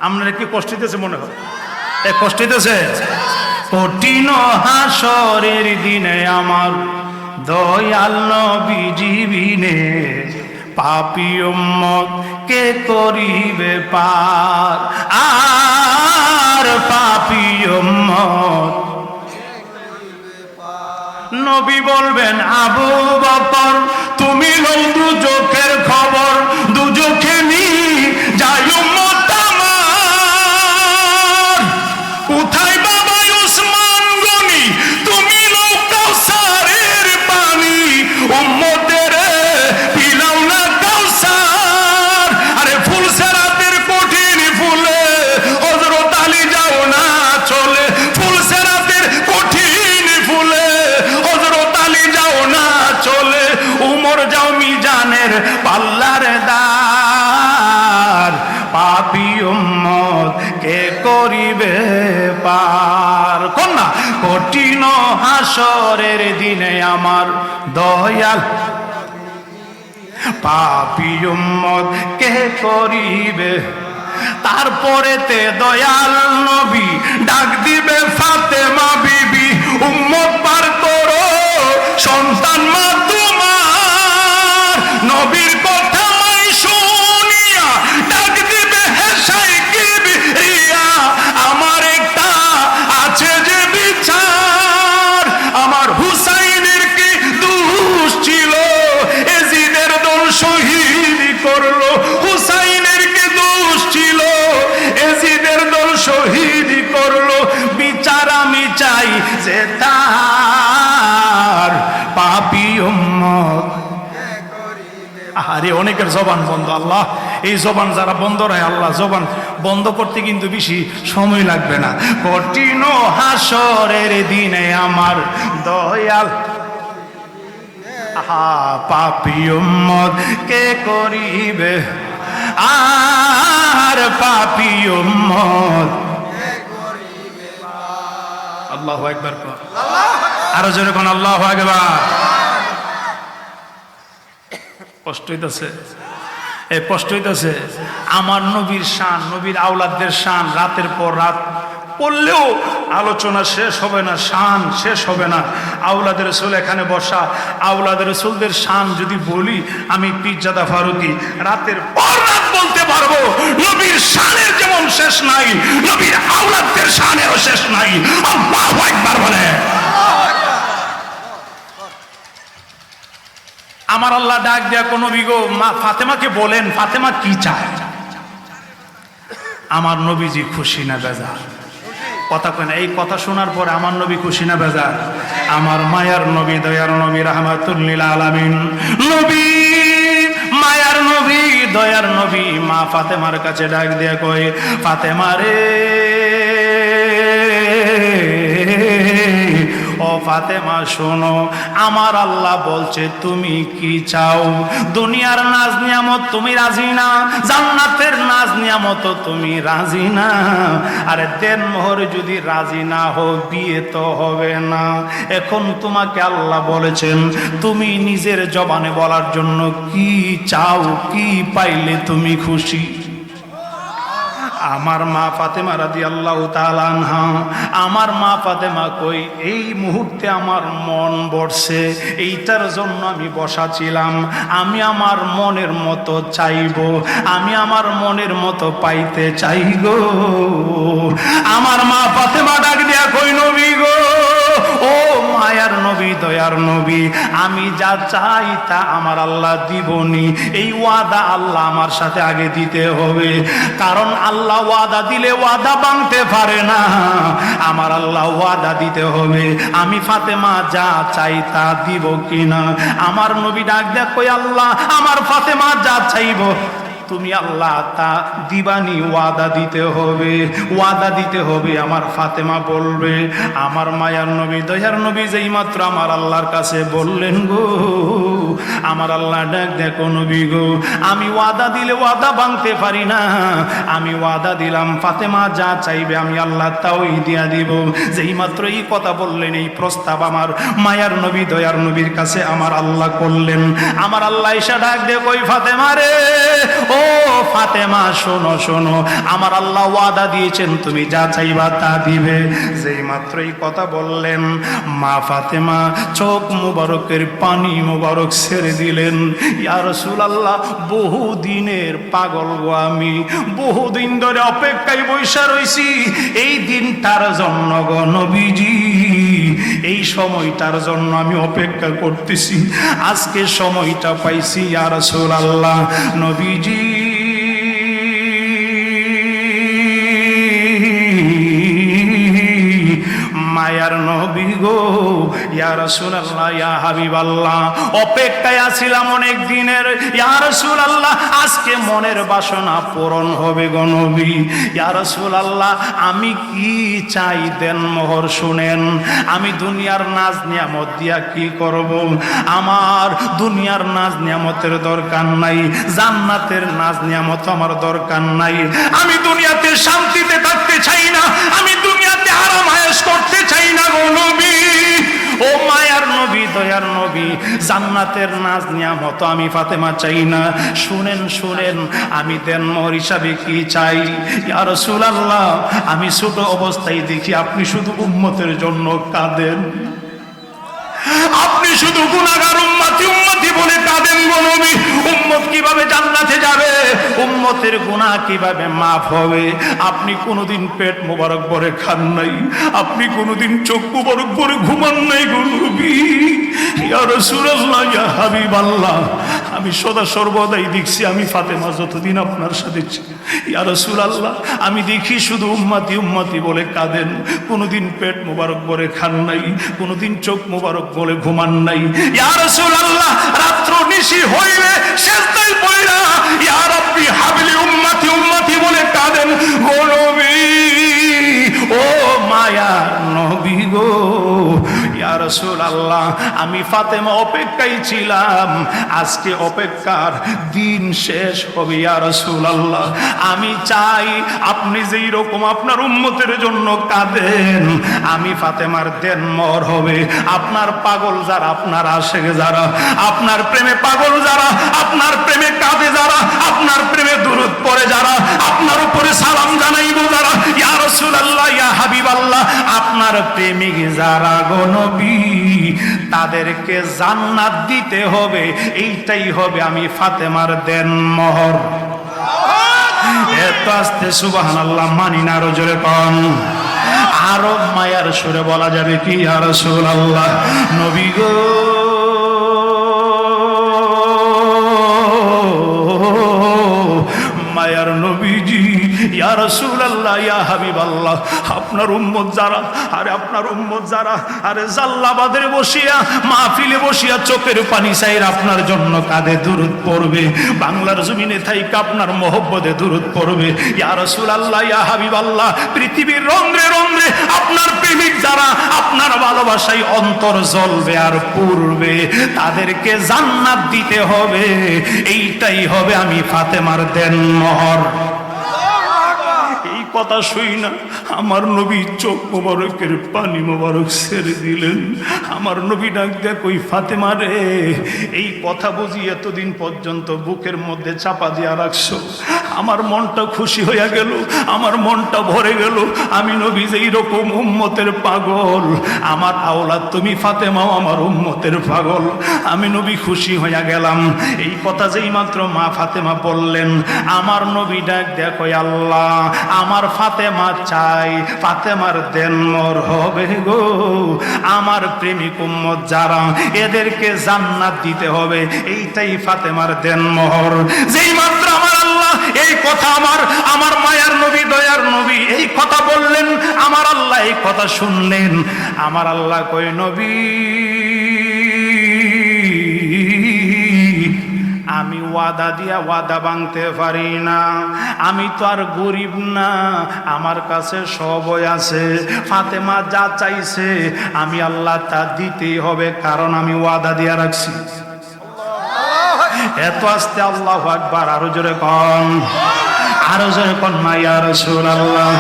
Speaker 1: আপনারা কি কষ্ট হইতেছে মনে হয়? কষ্ট হইতেছে। কঠিন হাসরের দিনে আমার দয়াল নবীজি বিনে পাপী উম্মত কে করিবে পার, আর পাপী উম্মত নবী বলবেন আবু বকর তুমি লও দুজকের খবর, দুজকে নি যাই উম্মত আমার, কোথায় বাবা উসমান গনি তুমি লও কাউসারের পানি, উম্মতের পিলাও না কাউসার, আরে ফুল সেরাতের কঠিন ফুলে হযরত আলী যাও না চলে, ফুল সেরাতের কঠিন ফুলে হযরত আলী যাও না চলে, উমর যাও মিজানের পাল্লার দার, পাপী উম্মত কে করিবে পার। কন্যা কঠিন হাসরের দিনে আমার দয়াল পাপী উম্মত কে করিবে, তারপরেতে দয়াল নবী ডাক দিবে ফাতেমা বিবি উম্মত পার করো সন্তান মা তোমার, নবীর কথা মাই শুনিয়া ডাক দিবে হেসাই কিবরিয়া আমার একটা আছে যে বিচার, আমার হুসাইনের কি দোষ ছিল এজিদের দল শহীদ করলো, হুসাইনের কি দোষ ছিল এজিদের দল শহীদ করলো, বিচার আমি চাই যে তার, পাপী উম্মত। আরে অনেকের জবান বন্ধ, আল্লাহ এই জবান যারা বন্ধ রায় আল্লাহ জবান বন্ধ করতে কিন্তু বেশি সময় লাগবে না। কঠিন হাসরের দিনে আমার দয়াল পাপী উম্মত কে করিবে, আর পাপী উম্মত আল্লাহু আকবার, আরো জোরে কোন আল্লাহু আকবার। কষ্ট হইতেছে, এই কষ্ট হইতেছে। আমার নবীর শান, নবীর আওলাদদের শান রাতের পর রাত পড়লেও আলোচনা শেষ হবে না, শান শেষ হবে না। আওলাদের রসুল এখানে বসা, আওলাদের রসুলদের শান যদি বলি আমি পীরজাদা ফারুকী রাতের পর রাত বলতে পারবো। নবীর শানের যেমন শেষ নাই, নবীর আওলাদদের শানেরও শেষ নাই। আল্লাহু আকবার বলে। আমার আল্লাহ ডাক দেয়া কোন বিগো মা ফাতেমাকে বলেন ফাতেমা কি চায়। আমার নবীজি খুশি না বেজার? কথা কয় না। এই কথা শোনার পরে আমার নবী খুশি না বেজার? আমার মায়ার নবী দয়ার নবী রাহমাতুল লিল আলামিন নবী, মায়ার নবী দয়ার নবী মা ফাতেমার কাছে ডাক দেয়া কয় ফাতেমা রে ও ফাতেমা শোনো, আমার আল্লাহ বলছে তুমি কি চাও? দুনিয়ার নাজ নিয়ামত তুমি রাজি না, জান্নাতের নাজ নিয়ামত তুমি রাজি না। আরে দেন মোহর যদি রাজি না হো বিয়ে তো হবে না। এখন তোমাকে আল্লাহ বলেছেন তুমি নিজের জবানে বলার জন্য কি চাও, কি পাইলে তুমি খুশি। আমার মা ফাতেমা রাদিয়াল্লাহু তাআলা আনহা, আমার মা ফাতেমা কই এই মুহূর্তে আমার মন বসছে, এইটার জন্য আমি বসা ছিলাম। আমি আমার মনের মতো চাইবো, আমি আমার মনের মতো পাইতে চাই গো। আমার মা ফাতেমা ডাক দিয়া কই নবী গো, ও মায়ার নবী দয়ার নবী, আমি যা চাই তা আমার আল্লাহ দিবনি। এই ওয়াদা আল্লাহ আমার সাথে আগে দিতে হবে, কারণ আল্লাহ ওয়াদা দিলে ওয়াদা ভাঙতে পারে না। আমার আল্লাহ ওয়াদা দিতে হবে, আমি ফাতেমা যা চাই তা দিব কিনা। আমার নবী ডাক দেয়া কই আল্লাহ আমার ফাতেমা যা চাইব তুমি আল্লাহ তা দিবানি, ওয়াদা দিতে হবে, ওয়াদা দিতে হবে। আমার ফাতেমা বলবে। আমার মায়ার নবী দয়ার নবী যেই মাত্র আমার আল্লাহর কাছে বললেন গো, আমার আল্লাহ ডাক দেখো নবী গো, আমি ওয়াদা দিলে ওয়াদা ভাঙতে পারি না। আমি ওয়াদা দিলাম ফাতেমা যা চাইবে আমি আল্লাহ তাওই দিয়া দিব। যেই মাত্র এই কথা বললেন, এই প্রস্তাব আমার মায়ার নবী দয়ার নবীর কাছে আমার আল্লাহ করলেন। আমার আল্লাহ এসে ডাক দে কই ফাতেমা রে, ও ফাতেমা শোনো শোনো, আমার আল্লাহ ওয়াদা দিয়েছেন তুমি যা চাইবা তা দিবে। যেই মাত্র এই কথা বললেন, মা ফাতেমা চোখ মুবারকের পানি মুবারক ছেড়ে দিলেন। ইয়া রাসূলুল্লাহ, বহুদিনের পাগল গো আমি, বহুদিন ধরে অপেক্ষায় বৈশা রইছি এই দিনটার জন্য গো নবীজি। এই সময়টার জন্য আমি অপেক্ষা করতেছি, আজকে সময়টা পাইছি ইয়া রাসূলুল্লাহ। নবীজি মায়ার নবী গো, ইয়া রাসূলুল্লাহ ইয়া হাবিবাল্লাহ, অপেক্ষায় আছিলাম অনেক দিনের। ইয়া রাসূলুল্লাহ, আজকে মনের বাসনা পূরণ হবে গো নবী। ইয়া রাসূলুল্লাহ, আমি কি চাই দেন মোহর শুনেন। আমি দুনিয়ার নাজ নিয়ামত দিয়া কি করব? আমার দুনিয়ার নাজ নিয়ামতের দরকার নাই, জান্নাতের নাজ নিয়ামত আমার দরকার নাই। আমি দুনিয়াতে শান্তিতে থাকতে চাই না, আমি দুনিয়াতে আরাম আয়েশ করতে চাই না গো নবী। ও মায়ার নবী দয়ার নবী, জান্নাতের নাজ নিয়ামত আমি ফাতেমা চাই না। শুনেন শুনেন, আমি দেন মোহর হিসাবে কি চাই। ইয়া রাসূলুল্লাহ, আমি ছোট অবস্থায় দেখি আপনি শুধু উম্মতের জন্য কাঁদেন, আপনি শুধু গুনাহগার উম্মতি উম্মতি বলে কাঁদেন গো নবী। উম্মত কিভাবে জান্নাতে যাবে, উম্মতের গুনাহ কিভাবে মাফ হবে? আপনি কোনোদিন পেট মোবারক ভরে খান নাই, আপনি কোনোদিন চোখ মোবারক ভরে ঘুমান নাই গো নবী। ইয়া রাসূলুল্লাহ ইয়া হাবিবাল্লাহ, আমি সদা সর্বদাই দেখছি আমি ফাতেমা যতদিন আপনার সাথে ছিলাম, ইয়া রাসূলুল্লাহ, আমি দেখি শুধু উম্মতি উম্মতি বলে কাঁদেন, কোনোদিন পেট মোবারক ভরে খান নাই, কোনোদিন চোখ মোবারক বলে ঘুমান নাই। ইয়া রাসূলুল্লাহ, রাত্র নিশি হইলে সেজদায় পড়া ইয়া রাব্বি হাবলি উম্মতি উম্মতি বলে কাঁদেন গো নবী। ও মায়া নবী গো, ইয়া রাসূলুল্লাহ, আমি ফাতেমা অপেক্ষায় ছিলাম, আজকে অপেক্ষার দিন শেষ হবে ইয়া রাসূলুল্লাহ। আমি চাই আপনি যেই রকম আপনার উম্মতের জন্য কাঁদেন, আমি ফাতেমার দেন মোহর হবে। আপনার পাগল যারা, আপনার আশেক যারা, আপনার প্রেমে পাগল যারা, আপনার প্রেমে কাঁদে যারা, আপনার প্রেমে দুরূদ পড়ে যারা, আপনার উপরে সালাম জানাইব যারা, ইয়া রাসূলুল্লাহ ইয়া হাবিবাল্লাহ, আপনার প্রেমিক যারা গো নবী, তাদেরকে জান্নাত দিতে হবে। এইটাই হবে আমি ফাতেমার দেন মোহর। এত আস্তে সুবহানাল্লাহ মানি না, আরো জোরে কোন। আরো মায়ার সুরে বলা যাবে কি ইয়া রাসূলুল্লাহ, নবী গো মায়ার নবীজি, ইয়া রাসূলুল্লাহ ইয়া হাবিবাল্লাহ, আপনার উম্মত যারা, আরে আপনার উম্মত যারা, আরে জাল্লাবাদের বসিয়া মাহফিলে বসিয়া চোখের পানি চাইরা আপনার জন্য কাঁদে, দুরূদ পড়বে, বাংলার জমিনে থাইকা আপনার মহব্বতে দুরূদ পড়বে। ইয়া রাসূলুল্লাহ ইয়া হাবিবাল্লাহ, পৃথিবীর রন্ধ্রে রন্ধ্রে আপনার প্রেমিক যারা, আপনার ভালোবাসায় অন্তর জ্বলবে আর পূর্বে, তাদেরকে জান্নাত দিতে হবে। এইটাই হবে আমি ফাতেমার দেন মোহর। এই কথা শুই না আমার নবী চোখ মোবারকের পানি মোবারক ছেড়ে দিলেন। আমার নবী ডাক দেয়া কই ফাতেমা রে, এই কথা বুঝি এতদিন পর্যন্ত বুকের মধ্যে চাপা দিয়া রাখছো, আমার মনটা খুশি হইয়া গেল, আমার মনটা ভরে গেল। আমি নবী যেই রকম উম্মতের পাগল, আমার আওলাদ তুমি ফাতেমাও আমার উম্মতের পাগল। আমি নবী খুশি হইয়া গেলাম। এই কথা যেই মাত্র মা ফাতেমা বললেন, আমার নবী ডাক দেয়া কই আল্লাহ, আমার ফাতেমা চাই, ফাতেমার দেন মোহর হবে গো। আমার প্রেমিক উম্মত যারা, এদেরকে জান্নাত দিতে হবে, এইটাই ফাতেমার দেন মোহর। যেই মাত্র আমার আল্লাহ এই কথা আমার মায়ার নবী দয়ার নবী এই কথা বললেন, আমার আল্লাহ এই কথা শুনলেন। আমার আল্লাহ কই নবী, আমি ওয়াদা দিয়া ওয়াদা ভাঙতে পারি না, আমি তো আর গরিব না, আমার কাছে সবই আছে। ফাতেমা যা চাইছে আমি আল্লাহ তা দিতেই হবে, কারণ আমি ওয়াদা দিয়া রাখছি। এত আস্তে আল্লাহু আকবার, আরো জোরে কন, আরো জোরে কন না ইয়া রাসূলুল্লাহ।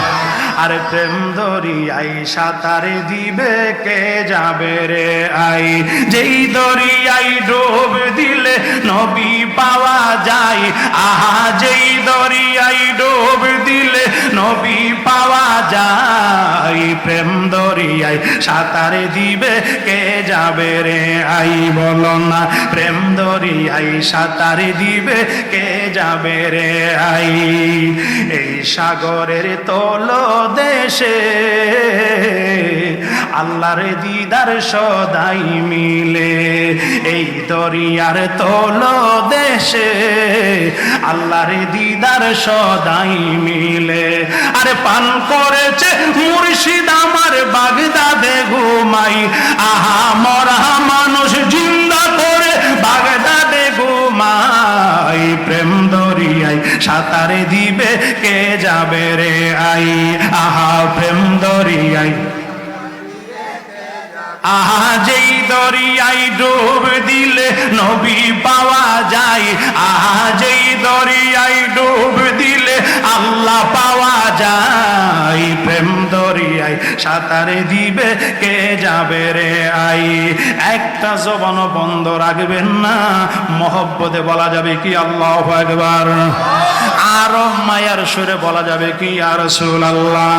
Speaker 1: আরে প্রেম দরিয়াই সাঁতারে দিবে কে যাবে রে আই, যেই দরিয়াই ডুব দিলে নবী পাওয়া যায়, আহা যেই দরিয়াই ডুব দিলে নবী পাওয়া যায়, প্রেম দরিয়াই সাঁতারে দিবে কে যাবে রে আই, বলো না প্রেম দরিয়াই সাঁতারে দিবে কে যাবে রে আই। এই সাগরের তলো দেশে আল্লাহর দিদার সদাই মিলে, এই দরিয়ার তলো দেশে আল্লাহর দিদার সদাই মিলে। আরে পান করেছে মুর্শিদ আমার বাগদাদে ঘুমাই, আহা মরা মানুষ জিন্দা করে বাগদাদে ঘুমাই, প্রেম দরিয়াই সাঁতারে দিবে কে যাবে রে আই, আহা প্রেম দরিয়াই, আহা যেই দরিয়াই ডুব দিলে নবী পাওয়া যায়, আহা যেই দরিয়াই ডুব দিলে আল্লাহ পাওয়া যায়, প্রেম দরিয়াই সাঁতারে দিবে কে যাবে রে আই। একটা জবান বন্ধ রাখবেন না, মহব্বতে বলা যাবে কি আল্লাহু আকবার, আরো মায়ার সুরে বলা যাবে কি ইয়া রাসূলুল্লাহ।